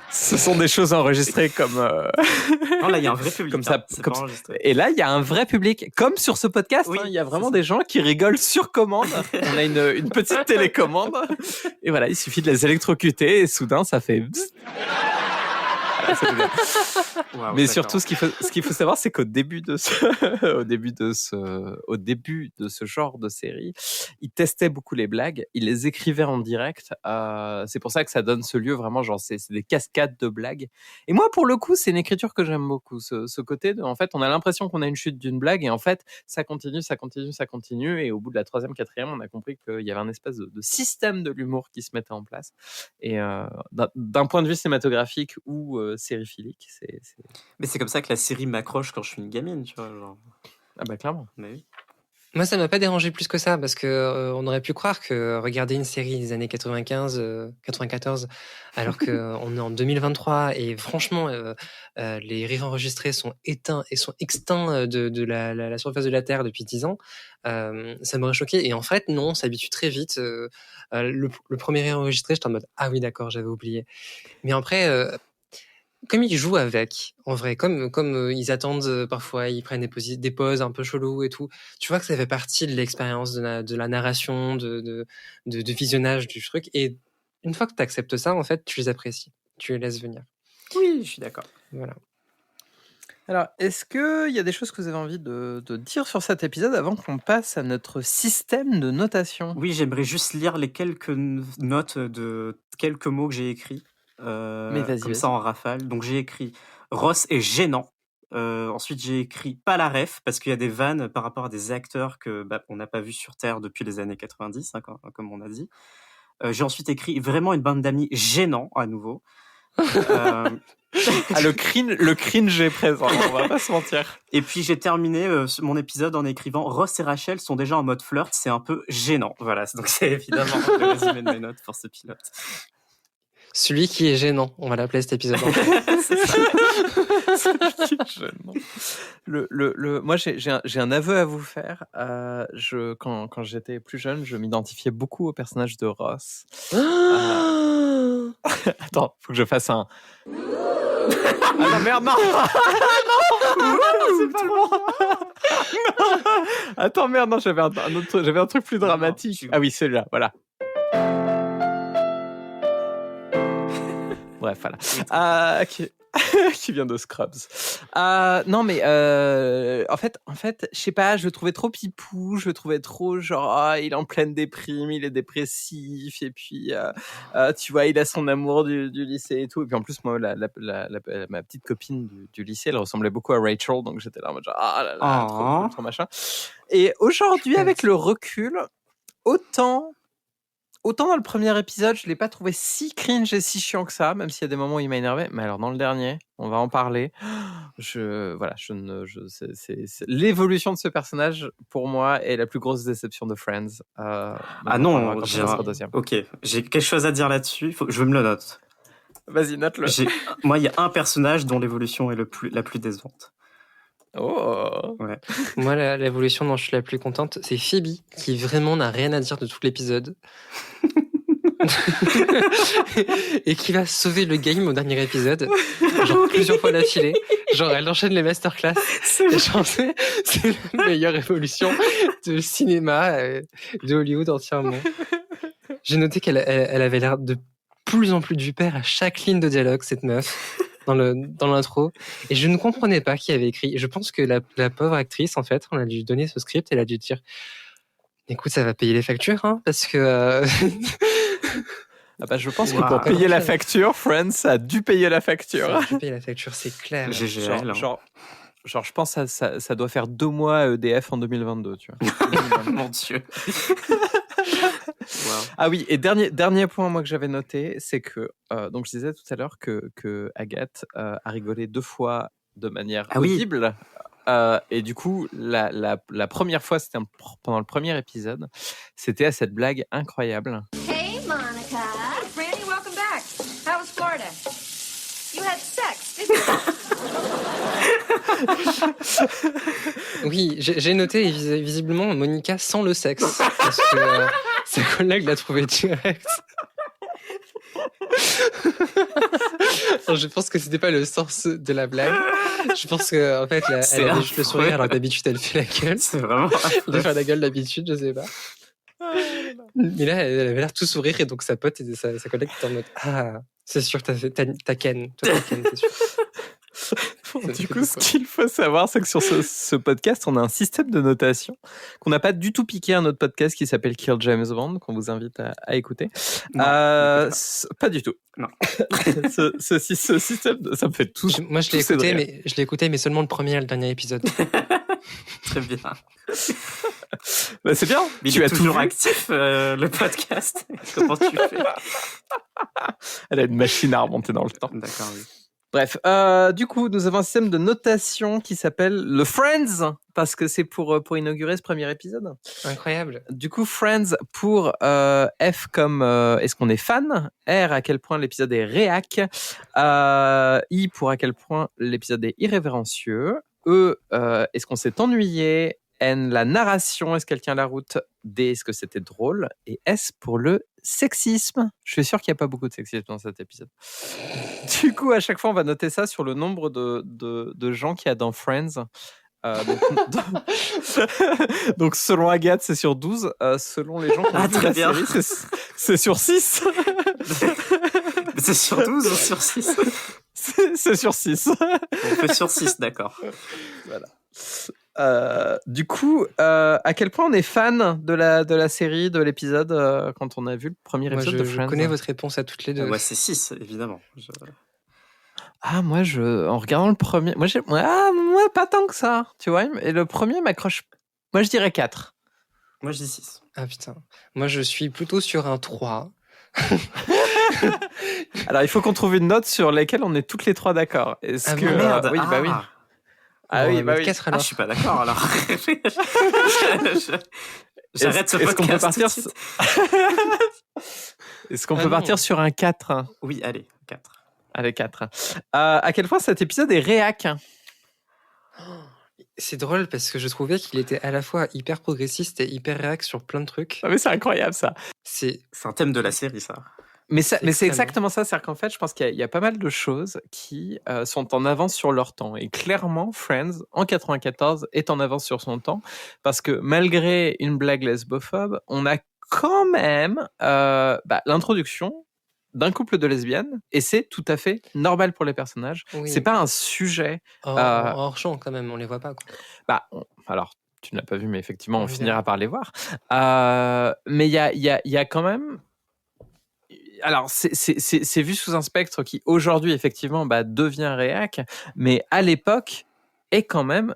ce sont des choses enregistrées comme... Non, là, il y a un vrai public. Comme ça, c'est comme pas ça. enregistré. Et là, il y a un vrai public. Comme sur ce podcast, Oui, il y a vraiment c'est ça. des gens qui rigolent sur commande. On a une petite télécommande. Et voilà, il suffit de les électrocuter et soudain, ça fait... bzzz. Voilà, c'est génial. Waouh, Mais d'accord. surtout, ce qu'il faut savoir, c'est qu'au début de ce genre de série, il testait beaucoup les blagues, il les écrivait en direct. C'est pour ça que ça donne ce lieu vraiment, genre, c'est des cascades de blagues. Et moi, pour le coup, c'est une écriture que j'aime beaucoup. Ce côté de, en fait, on a l'impression qu'on a une chute d'une blague et en fait, ça continue, ça continue, ça continue. Et au bout de la 3e, 4e, on a compris qu'il y avait un espèce de système de l'humour qui se mettait en place. Et d'un point de vue cinématographique ou sériephilique, Mais c'est comme ça que la série m'accroche quand je suis une gamine, tu vois. Genre. Ah bah clairement. Mais oui. Moi, ça m'a pas dérangé plus que ça parce que on aurait pu croire que regarder une série des années 95, 94, alors que on est en 2023 et franchement, les rires enregistrés sont éteints et sont extincts de la surface de la Terre depuis 10 ans. Ça m'aurait choqué. Et en fait, non, on s'habitue très vite. Le premier rire enregistré, j'étais en mode ah oui d'accord, j'avais oublié. Mais après. Comme ils jouent avec, en vrai, comme ils attendent parfois, ils prennent des pauses un peu chelou et tout. Tu vois que ça fait partie de l'expérience de la narration, de visionnage du truc. Et une fois que tu acceptes ça, en fait, tu les apprécies, tu les laisses venir. Oui, je suis d'accord. Voilà. Alors, est-ce qu'il y a des choses que vous avez envie de dire sur cet épisode avant qu'on passe à notre système de notation? Oui, j'aimerais juste lire les quelques notes de quelques mots que j'ai écrits. Mais vas-y, comme ça en rafale. Donc j'ai écrit Ross est gênant. Ensuite j'ai écrit pas la ref parce qu'il y a des vannes par rapport à des acteurs que on n'a pas vu sur Terre depuis les années 90, comme on a dit. J'ai ensuite écrit vraiment une bande d'amis gênant à nouveau. Ah, le cringe est présent, on va pas se mentir. Et puis j'ai terminé mon épisode en écrivant Ross et Rachel sont déjà en mode flirt, c'est un peu gênant. Voilà, donc c'est évidemment le résumé de mes notes pour ce pilote. Celui qui est gênant, on va l'appeler cet épisode. Moi, j'ai un aveu à vous faire. Quand j'étais plus jeune, je m'identifiais beaucoup au personnage de Ross. Attends, faut que je fasse un... Ah non, merde, non. Non, c'est pas bon. Non. Attends, merde, non, j'avais un truc plus dramatique. Ah oui, celui-là, voilà. Bref, voilà. Qui vient de Scrubs. Non, mais en fait, je sais pas, je le trouvais trop pipou, je le trouvais trop genre, il est en pleine déprime, il est dépressif, et puis, tu vois, il a son amour du lycée et tout. Et puis en plus, moi, ma petite copine du lycée, elle ressemblait beaucoup à Rachel, donc j'étais là en mode genre, ah là là, trop cool, trop machin. Et aujourd'hui, avec le recul, autant dans le premier épisode, je l'ai pas trouvé si cringe et si chiant que ça, même s'il y a des moments où il m'a énervé. Mais alors dans le dernier, on va en parler. L'évolution de ce personnage pour moi est la plus grosse déception de Friends. Ah non, ok, j'ai quelque chose à dire là-dessus. Je me le note. Vas-y, note-le. Moi, il y a un personnage dont l'évolution est la plus décevante. Oh. Ouais. Moi, l'évolution dont je suis la plus contente, c'est Phoebe, qui vraiment n'a rien à dire de tout l'épisode. Et qui va sauver le game au dernier épisode, genre plusieurs fois d'affilée. Genre, elle enchaîne les masterclass. Et genre, c'est la meilleure évolution de cinéma, de Hollywood entièrement. J'ai noté qu'elle avait l'air de plus en plus du père à chaque ligne de dialogue, cette meuf. Dans l'intro, et je ne comprenais pas qui avait écrit. Je pense que la pauvre actrice, en fait, on a dû donner ce script, elle a dû dire écoute, ça va payer les factures, hein, parce que Ah bah, je pense que Wow. pour payer la facture, Friends a dû payer la facture. Je paye la facture, c'est clair. GGL. Genre, je pense que ça doit faire 2 mois à EDF en 2022, tu vois. Mon Dieu. Wow. Ah oui, et dernier point moi que j'avais noté, c'est que donc je disais tout à l'heure que Agathe a rigolé 2 fois de manière Ah oui. audible. Et du coup, la première fois, c'était pendant le premier épisode, c'était à cette blague incroyable. Hey, Monica. Franny, welcome back. How was Florida? You had sex, didn't you? Oui, j'ai noté et visiblement Monica sans le sexe. Parce que sa collègue l'a trouvé direct. Alors, je pense que c'était pas le sens de la blague. Je pense qu'en fait, C'est elle avait juste le affreux. sourire alors que d'habitude elle fait la gueule. C'est vraiment. Elle doit faire la gueule d'habitude, je sais pas. Mais là, elle avait l'air tout sourire et donc sa pote et sa collègue était en mode ah, c'est sûr, t'as ken. Toi, t'as ken, c'est sûr. Du coup, ce qu'il faut savoir, c'est que sur ce podcast, on a un système de notation qu'on n'a pas du tout piqué à un autre podcast qui s'appelle Kill James Bond, qu'on vous invite à écouter. Non, Pas du tout. Non. ce système, ça me fait tout. Moi, je l'ai écouté, mais seulement le premier et le dernier épisode. Très bien. Bah, c'est bien. Mais Tu il as est toujours tout vu. actif, le podcast. Comment tu fais? Elle a une machine à remonter dans le temps. D'accord, oui. Bref, du coup, nous avons un système de notation qui s'appelle le Friends, parce que c'est pour inaugurer ce premier épisode. Incroyable. Du coup, Friends pour F comme est-ce qu'on est fan, R à quel point l'épisode est réac, I pour à quel point l'épisode est irrévérencieux, E est-ce qu'on s'est ennuyé, N la narration, est-ce qu'elle tient la route, D est-ce que c'était drôle, et S pour le sexisme. Je suis sûr qu'il n'y a pas beaucoup de sexisme dans cet épisode. Du coup, à chaque fois, on va noter ça sur le nombre de gens qu'il y a dans Friends. Donc, selon Agathe, c'est sur 12. Selon les gens qui ont vu très la bien. série, c'est sur 6. C'est sur 12 ou sur 6? C'est sur 6. On fait sur 6, d'accord. Voilà. Du coup, à quel point on est fan de la série, de l'épisode, quand on a vu le premier Moi, épisode de je Friends? connais votre réponse à toutes les deux. Ouais, c'est 6, évidemment. Ah, moi, en regardant le premier... Moi, pas tant que ça, tu vois. Et le premier m'accroche... Moi, je dirais 4. Moi, je dis 6. Ah putain. Moi, je suis plutôt sur un 3. Alors, il faut qu'on trouve une note sur laquelle on est toutes les 3 d'accord. Est-ce Ah que... bon, Merde. oui, bah oui. Ah oui, bah oui. 4 Ah, alors. je suis pas d'accord, alors. J'arrête ce Est-ce qu'on peut podcast partir tout de suite. Est-ce qu'on Ah peut non. partir sur un 4? Oui, allez, 4. Allez, 4. À quel point cet épisode est réac? C'est drôle parce que je trouvais qu'il était à la fois hyper progressiste et hyper réac sur plein de trucs. Ah, mais c'est incroyable, ça. C'est C'est un thème de la série, ça. Mais c'est extrêmement. exactement ça. C'est-à-dire qu'en fait, je pense qu'il y a pas mal de choses qui sont en avance sur leur temps. Et clairement, Friends, en 94, est en avance sur son temps. Parce que malgré une blague lesbophobe, on a quand même l'introduction d'un couple de lesbiennes. Et c'est tout à fait normal pour les personnages. oui. C'est pas un sujet... hors champ quand même, on les voit pas quoi. Alors, tu ne l'as pas vu, mais effectivement, on Oui, finira par les voir. Mais il y a quand même... Alors, c'est vu sous un spectre qui, aujourd'hui, effectivement, devient réac, mais à l'époque, est quand même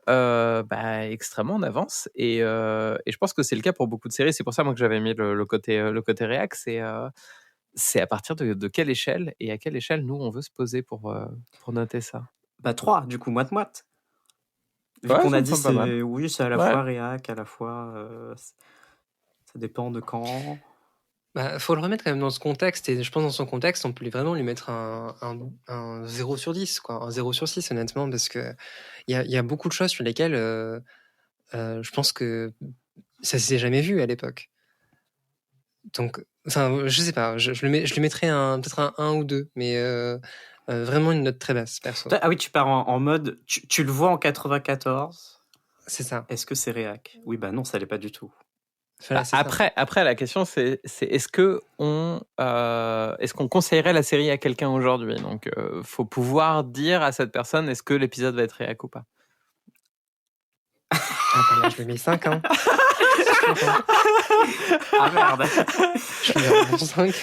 extrêmement en avance. Et je pense que c'est le cas pour beaucoup de séries. C'est pour ça, moi, que j'avais mis le côté réac. C'est à partir de quelle échelle et à quelle échelle, nous, on veut se poser pour noter ça. 3, du coup, moite-moite. Vu Ouais, qu'on ça a me dit, semble pas mal. oui, c'est à la Ouais. fois réac, à la fois... ça dépend de quand. Faut le remettre quand même dans ce contexte, et je pense dans son contexte, on peut vraiment lui mettre un 0 sur 10, quoi, un 0 sur 6, honnêtement, parce que il y a beaucoup de choses sur lesquelles je pense que ça s'est jamais vu à l'époque. Donc, enfin, je sais pas, je lui mettrais peut-être un 1 ou 2, mais vraiment une note très basse, perso. Ah oui, tu pars en mode... Tu le vois en 94. C'est ça. Est-ce que c'est réac? Oui, bah non, ça l'est pas du tout. Voilà, c'est ça. Après, la question, c'est est-ce qu'on conseillerait la série à quelqu'un aujourd'hui? Donc, faut pouvoir dire à cette personne, est-ce que l'épisode va être réac ou pas? Ah, bah là, je lui mets 5, hein. Ah merde. Je suis en 5.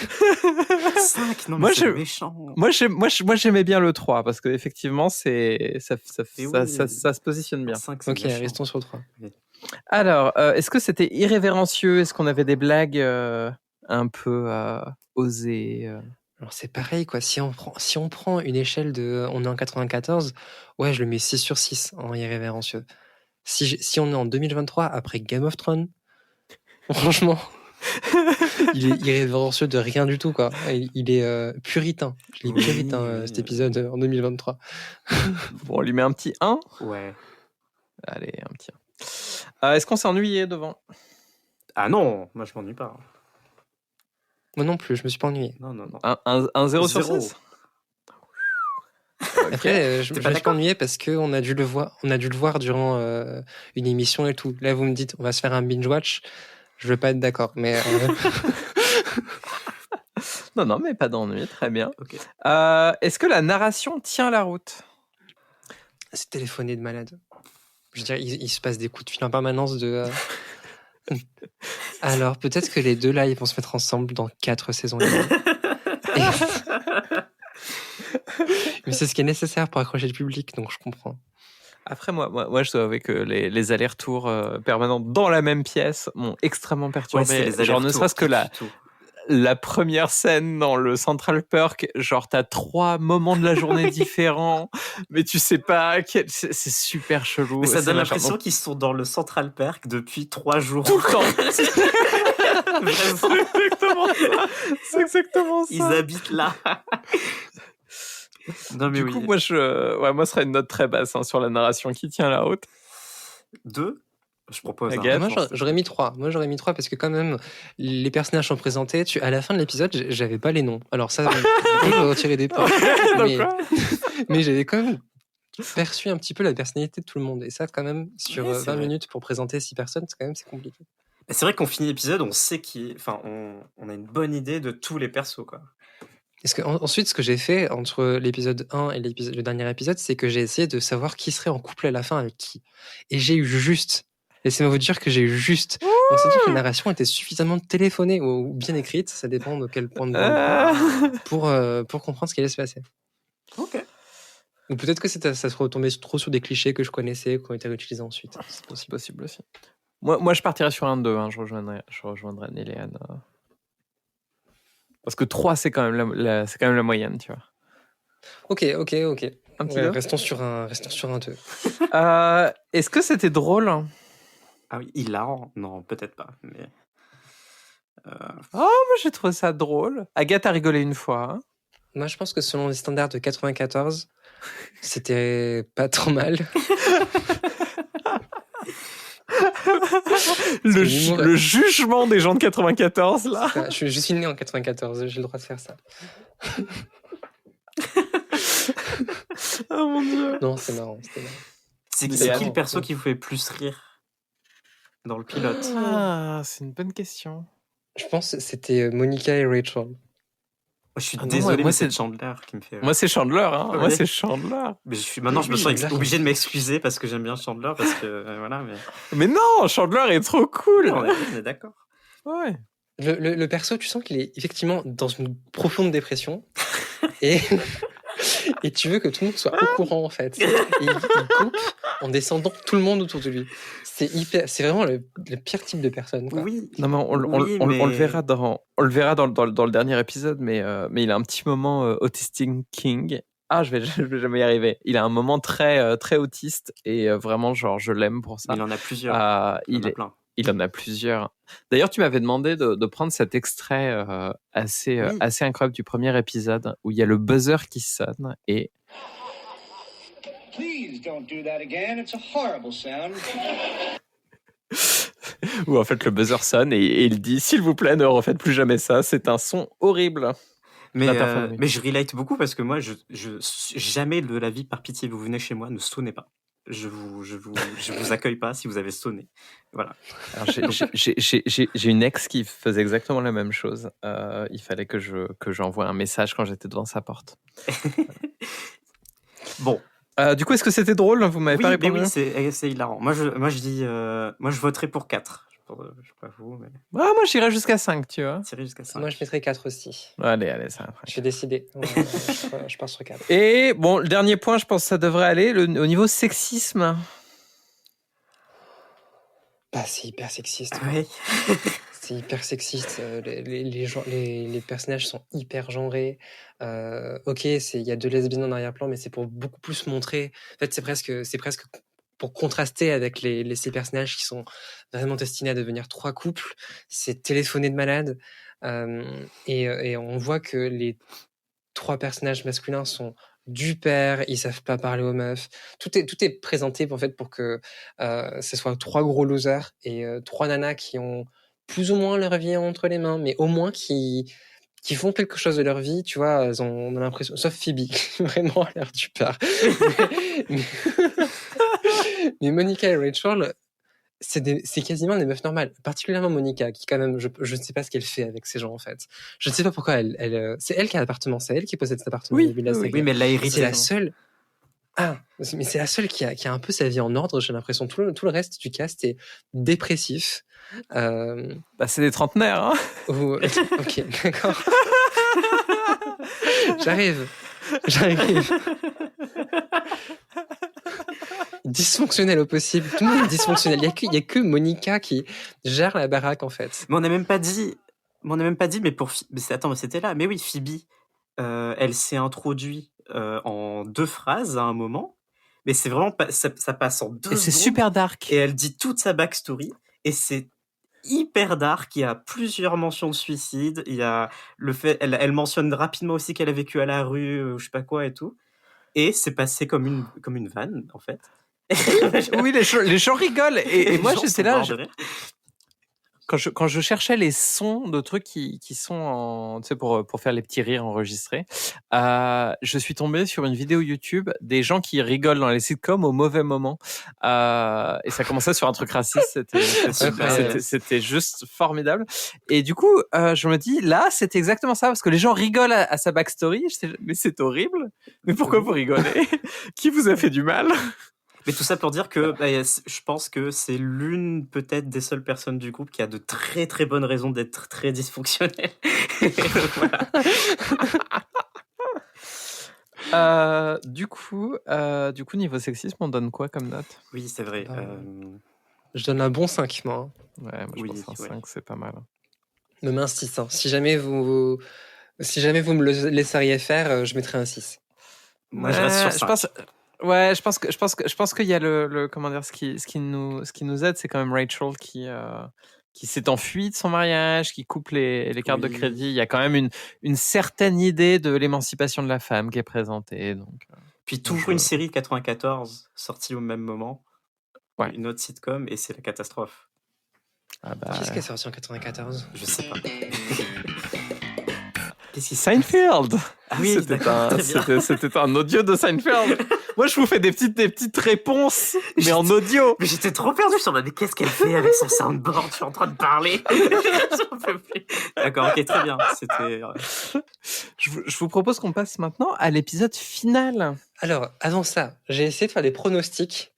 5, non mais Moi, c'est je- méchant. Moi, j'aimais bien le 3 parce qu'effectivement, ça Et oui. se positionne bien. 5, c'est Ok, méchant. restons sur le 3. Alors, est-ce que c'était irrévérencieux? Est-ce qu'on avait des blagues un peu osées Alors c'est pareil, quoi. Si on prend une échelle de... On est en 94, ouais, je le mets 6 sur 6 en irrévérencieux. Si on est en 2023, après Game of Thrones, franchement, il est irrévérencieux de rien du tout, quoi. Il est puritain. Je l'ai Oui. puritain, cet épisode en 2023. Bon, on lui met un petit 1. Ouais. Allez, un petit 1. Est-ce qu'on s'est ennuyé devant? Ah non, moi je m'ennuie pas. Moi non plus, je me suis pas ennuyé. Non, non, non. Un 0 sur Zéro. 6? Après, je T'es me pas suis pas d'accord ennuyé parce qu'on a dû le voir durant une émission et tout. Là, vous me dites, on va se faire un binge-watch. Je veux pas être d'accord, mais Non, mais pas d'ennui, très bien. Ok. Est-ce que la narration tient la route? c'est téléphoné de malade. Je veux dire, il se passe des coups de fil en permanence de... Alors, peut-être que les deux là, ils vont se mettre ensemble dans 4 saisons. Mais c'est ce qui est nécessaire pour accrocher le public, donc je comprends. Après, moi, je dois avouer que les allers-retours permanents dans la même pièce m'ont extrêmement Ouais, perturbé. c'est les Genre, ne allers-retours, serait-ce que tout. la première scène dans le Central Perk, genre, t'as 3 moments de la journée différents, mais tu sais pas, c'est super chelou. Mais ça C'est donne machin. l'impression Donc, qu'ils sont dans le Central Perk depuis 3 jours. tout le temps. Vraiment, C'est exactement ça. ils habitent là. Non mais Du oui. coup, moi, ce serait une note très basse sur la narration qui tient la route. 2, je propose. Agathe. Moi, j'aurais mis 3. Moi, j'aurais mis 3 parce que quand même, les personnages sont présentés. À la fin de l'épisode, j'avais pas les noms. Alors ça, je peux retirer des points. mais, mais j'avais quand même perçu un petit peu la personnalité de tout le monde. Et ça, quand même, sur Ouais, c'est 20 vrai. minutes pour présenter 6 personnes, c'est compliqué. C'est vrai qu'on finit l'épisode, on sait on a une bonne idée de tous les persos quoi. Ensuite, ce que j'ai fait entre l'épisode 1 et le dernier épisode, c'est que j'ai essayé de savoir qui serait en couple à la fin avec qui. Et j'ai eu juste. Laissez-moi vous dire que j'ai eu juste. Donc, c'est-à-dire que la narration était suffisamment téléphonée ou bien écrite, ça dépend de quel point de vue, pour comprendre ce qui allait se passer. Ok. Ou peut-être que ça se retombait trop sur des clichés que je connaissais, qui ont été réutilisés ensuite. C'est C'est possible. possible aussi. Moi, je partirais sur un 2. Je rejoindrais Néléane. Parce que 3, c'est quand même la moyenne, tu vois. Ok. Un petit Ouais, 2. restons sur un 2. Est-ce que c'était drôle? Ah oui, hilarant. Non, peut-être pas. Mais Moi, j'ai trouvé ça drôle. Agathe a rigolé une fois. Moi, je pense que selon les standards de 94, c'était pas trop mal. Le jugement des gens de 94, là. Je suis né en 94, j'ai le droit de faire ça. Oh mon Dieu. Non, c'était marrant. c'est Mais qui c'est le perso qui vous fait plus rire dans le pilote? C'est une bonne question. Je pense que c'était Monica et Rachel. Je suis Ah non, désolé, moi, mais c'est- c'est Chandler qui me fait rire. Moi, c'est Chandler. Moi, Oui. c'est Chandler. Mais maintenant, je me sens Chandler. obligé de m'excuser parce que j'aime bien Chandler parce que voilà. Mais Mais non, Chandler est trop cool. on est d'accord. Ouais. Le perso, tu sens qu'il est effectivement dans une profonde dépression. et, et tu veux que tout le monde soit au courant, en fait. Et il coupe en descendant tout le monde autour de lui. C'est vraiment le pire type de personne, quoi. Oui. Non, mais on le verra dans le dernier épisode, mais il a un petit moment autistic king. Je vais jamais y arriver. Il a un moment très très autiste et vraiment genre je l'aime pour ça. Il en a plusieurs. Il en a plein. en a plusieurs. D'ailleurs, tu m'avais demandé de prendre cet extrait assez incroyable du premier épisode où il y a le buzzer qui sonne et Please don't do that again. It's a horrible sound. où en fait le buzzer sonne et il dit s'il vous plaît ne refaites plus jamais ça, c'est un son horrible. Mais L'interphone, oui. je relate beaucoup parce que moi, je jamais de la vie, par pitié, vous venez chez moi, ne sonnez pas. Je vous accueille pas si vous avez sonné. Voilà. Alors, j'ai une ex qui faisait exactement la même chose. Il fallait que j'envoie un message quand j'étais devant sa porte. Bon. Du coup, est-ce que c'était drôle? Vous m'avez pas Mais répondu. oui, c'est hilarant. Moi, je dis, moi, je voterai pour 4. sais pas vous, mais Ah, moi, j'irais jusqu'à 5, tu vois. tirer jusqu'à 5. Moi, je mettrais 4 aussi. Allez, ça va. Je suis décidé. Je pars sur 4. Et bon, le dernier point, je pense que ça devrait aller au niveau sexisme. Bah, c'est hyper sexiste. Oui. C'est hyper sexiste. Les personnages sont hyper genrés. Ok, il y a 2 lesbiennes en arrière-plan, mais c'est pour beaucoup plus montrer. En fait, c'est presque pour contraster avec ces personnages qui sont vraiment destinés à devenir 3 couples. C'est téléphoné de malade. Et on voit que les 3 personnages masculins sont du père, ils savent pas parler aux meufs. Tout est présenté en fait pour que ce soit 3 gros losers et 3 nanas qui ont plus ou moins leur vie entre les mains, mais au moins qui font quelque chose de leur vie, tu vois, on a l'impression, sauf Phoebe, qui vraiment a l'air du père. mais, mais Monica et Rachel, c'est quasiment des meufs normales, particulièrement Monica, qui quand même, je ne sais pas ce qu'elle fait avec ces gens en fait. Je ne sais pas pourquoi c'est elle qui a l'appartement, c'est elle qui possède cet appartement. Oui, au début de la saga. Oui, mais elle l'a hérité. C'est la seule. Ah, mais c'est la seule qui a un peu sa vie en ordre. J'ai l'impression tout le reste du cast est dépressif. Bah, c'est des trentenaires, hein. Ok, d'accord. J'arrive. Dysfonctionnel au possible. Tout le monde est dysfonctionnel. Il y a que Monica qui gère la baraque en fait. Mais on n'a même pas dit. Mais pour. Attends, mais c'était là. Mais oui, Phoebe, elle s'est introduite en 2 phrases à un moment. Mais c'est vraiment pas, ça passe en 2 secondes. Et c'est super dark. Et elle dit toute sa backstory. Et c'est hyper dark. Il y a plusieurs mentions de suicide. Il y a le fait, elle mentionne rapidement aussi qu'elle a vécu à la rue, je sais pas quoi et tout. Et c'est passé comme une vanne, en fait. Oui, les gens rigolent. Et moi, Les gens j'étais sont là. morts de rire. Quand je cherchais les sons de trucs qui sont tu sais, pour faire les petits rires enregistrés, je suis tombé sur une vidéo YouTube des gens qui rigolent dans les sitcoms au mauvais moment. Et ça commençait sur un truc raciste. C'était juste formidable. Et du coup, je me dis, là, c'est exactement ça, parce que les gens rigolent à sa backstory. Mais c'est horrible. Mais pourquoi vous rigolez? Qui vous a fait du mal? Mais tout ça pour dire que je pense que c'est l'une peut-être des seules personnes du groupe qui a de très très bonnes raisons d'être très dysfonctionnelle. Du coup, niveau sexisme, on donne quoi comme note? Oui, c'est vrai. Je donne un bon 5, moi. Ouais, moi je pense qu'un 5, c'est pas mal. Même un 6. Hein. Si jamais vous me le laisseriez faire, je mettrais un 6. Moi, je reste sur 5. Ouais, je pense qu'il y a le comment dire, ce qui nous aide, c'est quand même Rachel qui s'est enfuie de son mariage, qui coupe les cartes de crédit. Il y a quand même une certaine idée de l'émancipation de la femme qui est présentée. Donc, puis toujours une série de 94 sortie au même moment. Ouais. Une autre sitcom et c'est la catastrophe. Ah bah, Qu'est-ce qui est sorti en 94? Je sais pas. Seinfeld. Ah oui, c'était un audio de Seinfeld. Moi, je vous fais des petites réponses, mais en audio. Mais j'étais trop perdu. Je me disais, qu'est-ce qu'elle fait avec son soundboard? Je suis en train de parler. J'en peux plus. D'accord, ok, très bien. C'était. Je vous propose qu'on passe maintenant à l'épisode final. Alors, avant ça, j'ai essayé de faire des pronostics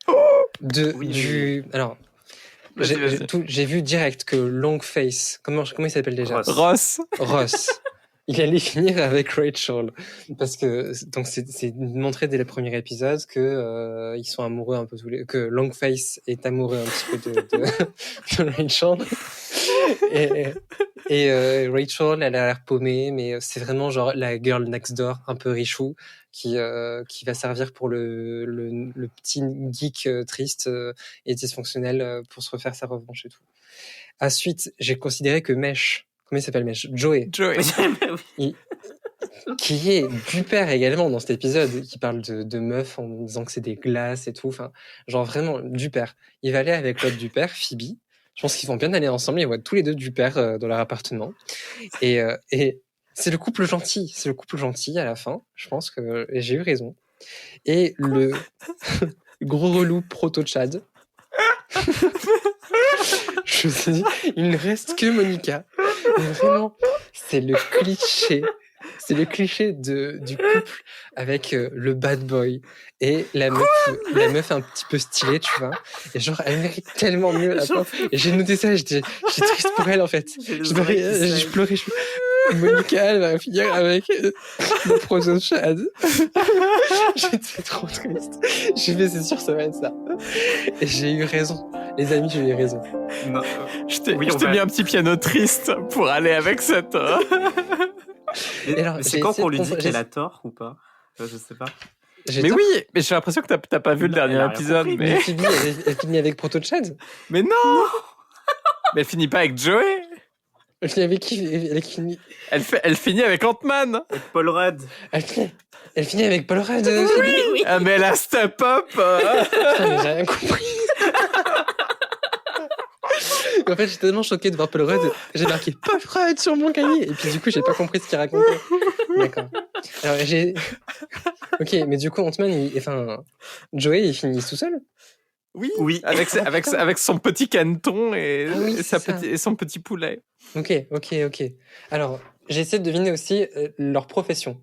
Alors, j'ai vu direct que Longface, comment il s'appelle déjà? Ross. Il allait finir avec Rachel parce que donc c'est montré dès le premier épisode que ils sont amoureux un peu que Longface est amoureux un petit peu de Rachel et Rachel elle a l'air paumée, mais c'est vraiment genre la girl next door un peu richou qui va servir pour le petit geek triste et dysfonctionnel pour se refaire sa revanche et tout. Ensuite, j'ai considéré que Mesh, comment il s'appelle Mesh? Joey. Qui est du père également dans cet épisode, qui parle de meufs en disant que c'est des glaces et tout. Enfin, genre vraiment du père. Il va aller avec l'autre du père, Phoebe. Je pense qu'ils vont bien aller ensemble. Ils vont être tous les deux du père dans leur appartement. Et c'est le couple gentil. C'est le couple gentil à la fin. Je pense que j'ai eu raison. Et le gros relou proto-Chad. Je me suis dit, il ne reste que Monica. Et vraiment, c'est le cliché c'est le cliché du couple avec le bad boy et la meuf un petit peu stylée, tu vois. Et genre, elle mérite tellement mieux la pauvre. Et j'ai noté ça, j'étais triste pour elle en fait. Je pleurais. Monica, elle va finir avec le Proto Chad. J'étais trop triste. J'ai fait, c'est sûr, ça va être ça. Et j'ai eu raison. Les amis, j'ai eu raison. Non. Je t'ai mis un petit piano triste pour aller avec cette... Mais c'est quand qu'on lui dit qu'elle a tort ou pas? Je sais pas. Mais oui, mais j'ai l'impression que t'as pas vu le dernier épisode. Mais Phoebe, elle finit avec Proto Chad. Mais non. Mais elle finit pas avec Joey. Elle finit avec qui? Elle finit avec Ant-Man. Avec Paul Rudd. Elle finit avec Paul Rudd. Oui. Ah, mais elle a step up. Putain, mais j'ai rien compris. En fait, j'étais tellement choquée de voir Paul Rudd. J'ai marqué Paul Rudd sur mon cahier. Et puis, du coup, j'ai pas compris ce qu'il racontait. D'accord. Alors, Ok, mais du coup, Ant-Man, Joey, il finit tout seul? Oui. Avec son petit caneton et son petit poulet. Ok. Alors, j'ai essayé de deviner aussi leur profession.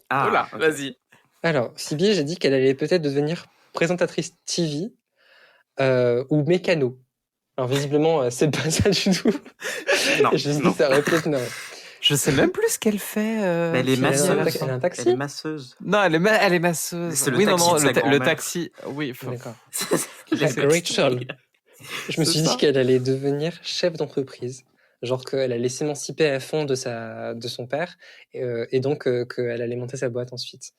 Ah, voilà, vas-y. Alors, Phoebe, j'ai dit qu'elle allait peut-être devenir présentatrice TV ou mécano. Alors, visiblement, c'est pas ça du tout. Non. Je me suis dit, ça aurait peut-être... Non. Je sais même plus ce qu'elle fait. Elle est masseuse. Elle a un taxi. Elle est masseuse. Non, elle est masseuse. C'est le taxi de sa le grand-mère. taxi. Oui. D'accord. Rachel. Je me suis dit qu'elle allait devenir chef d'entreprise. Genre qu'elle allait s'émanciper à fond de son père et donc qu'elle allait monter sa boîte ensuite.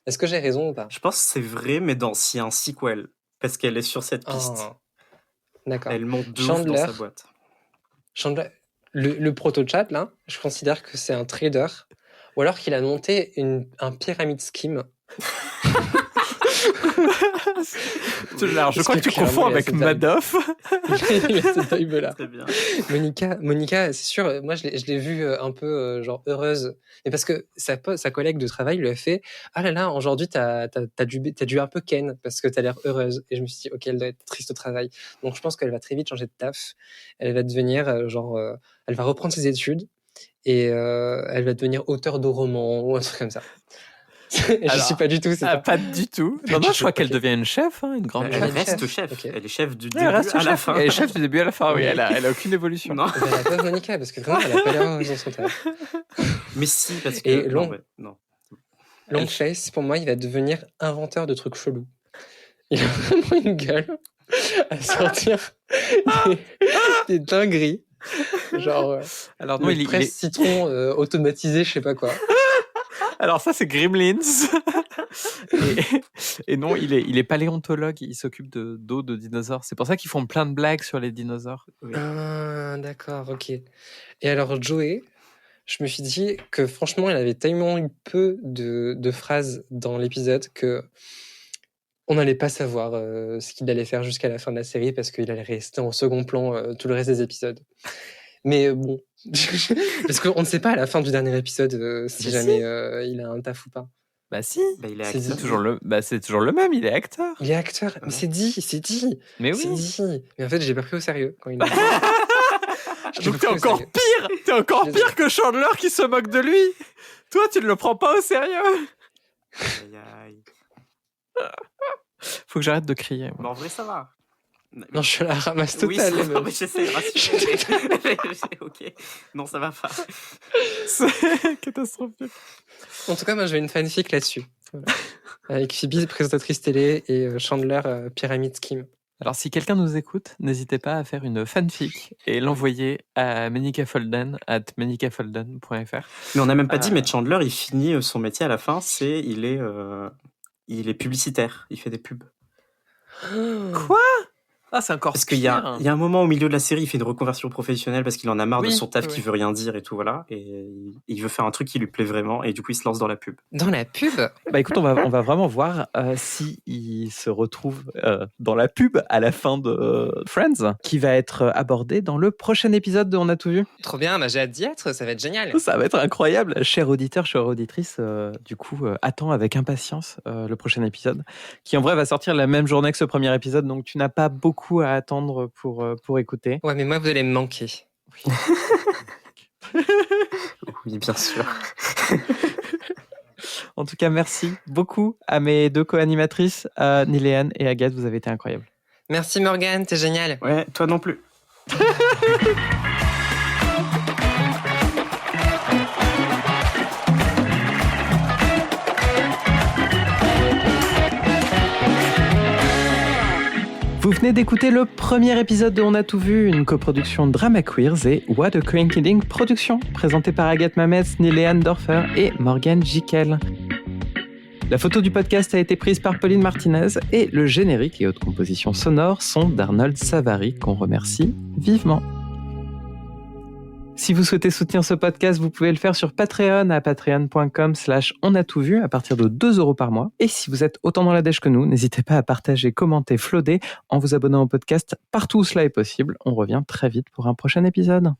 Est-ce que j'ai raison ou pas? Je pense que c'est vrai, mais s'il y a un sequel, parce qu'elle est sur cette piste. Oh. D'accord. Elle monte de ouf dans sa boîte. Chandler, le proto-chat, là, je considère que c'est un trader, ou alors qu'il a monté un pyramid scheme. Alors, je crois que tu confonds avec Madoff. Il a cette vibe-là. Très bien. Monica, c'est sûr, moi je l'ai vue un peu genre heureuse. Et parce que sa collègue de travail lui a fait « Ah là là, aujourd'hui t'as dû un peu ken parce que t'as l'air heureuse. » Et je me suis dit « Ok, elle doit être triste au travail. » Donc je pense qu'elle va très vite changer de taf. Elle va devenir elle va reprendre ses études et elle va devenir auteure de romans ou un truc comme ça. Je suis pas du tout. Pas du tout. Non, je crois qu'elle devient une chef, une grande Elle chef. reste chef. Okay. Elle est chef du début à la fin. Elle est chef du début à la fin, oui. Elle a aucune évolution. Non. Elle a pas Monica, parce que vraiment, elle a pas l'air dans son taf. Mais si, parce que... Et non. Longface, pour moi, il va devenir inventeur de trucs chelous. Il a vraiment une gueule à sortir des dingueries. Genre, alors non, il presse citron automatisé, je sais pas quoi. Alors ça, c'est Gremlins. et non, il est paléontologue. Il s'occupe d'eau de dinosaures. C'est pour ça qu'ils font plein de blagues sur les dinosaures. Oui. Ah, d'accord, ok. Et alors, Joey, je me suis dit que franchement, il avait tellement eu peu de phrases dans l'épisode que on n'allait pas savoir ce qu'il allait faire jusqu'à la fin de la série parce qu'il allait rester en second plan tout le reste des épisodes. Mais bon, parce qu'on ne sait pas à la fin du dernier épisode si jamais il a un taf ou pas. Bah si, il est c'est toujours le même, il est acteur. Il est acteur, mais c'est dit. Mais oui. C'est dit. Mais en fait, j'ai pas pris au sérieux quand il a Donc t'es encore pire que Chandler qui se moque de lui. Toi, tu ne le prends pas au sérieux. Aïe. Faut que j'arrête de crier. Mais en vrai, ça va. Non, je suis à la ramasse totale. Oui, mais j'essaie de rassurer. Ok. Non, ça va pas. C'est catastrophique. En tout cas, moi, j'ai une fanfic là-dessus. Voilà. Avec Phoebe, présentatrice télé, et Chandler, pyramid scheme. Alors, si quelqu'un nous écoute, n'hésitez pas à faire une fanfic et l'envoyer à monicafolden@monicafolden.fr. Mais on n'a même pas dit, mais Chandler, il finit son métier à la fin, il est publicitaire, il fait des pubs. Quoi ? Ah, c'est encore parce qu'il y a un moment au milieu de la série, il fait une reconversion professionnelle parce qu'il en a marre de son taf qui veut rien dire et tout, voilà. Et il veut faire un truc qui lui plaît vraiment et du coup, il se lance dans la pub. Dans la pub ? Bah écoute, on va vraiment voir si il se retrouve dans la pub à la fin de Friends, qui va être abordé dans le prochain épisode de On a tout vu. Trop bien, j'ai hâte d'y être, ça va être génial. Ça va être incroyable. Cher auditeur, chère auditrice, du coup, attends avec impatience le prochain épisode, qui en vrai va sortir la même journée que ce premier épisode, donc tu n'as pas beaucoup à attendre pour écouter. Ouais, mais moi, vous allez me manquer. Oui, bien sûr. En tout cas, merci beaucoup à mes deux co-animatrices, Niléane et Agathe. Vous avez été incroyables. Merci Morgane, t'es génial. Ouais, toi non plus. Vous venez d'écouter le premier épisode de On a tout vu, une coproduction Drama Queers et What a Coinciding Production, présentée par Agathe Mametz, Niléane Dorfer et Morgane Jiquel. La photo du podcast a été prise par Pauline Martinez et le générique et autres compositions sonores sont d'Arnold Savary, qu'on remercie vivement. Si vous souhaitez soutenir ce podcast, vous pouvez le faire sur Patreon à patreon.com/onatoutvu à partir de 2 € par mois. Et si vous êtes autant dans la dèche que nous, n'hésitez pas à partager, commenter, flotter en vous abonnant au podcast partout où cela est possible. On revient très vite pour un prochain épisode.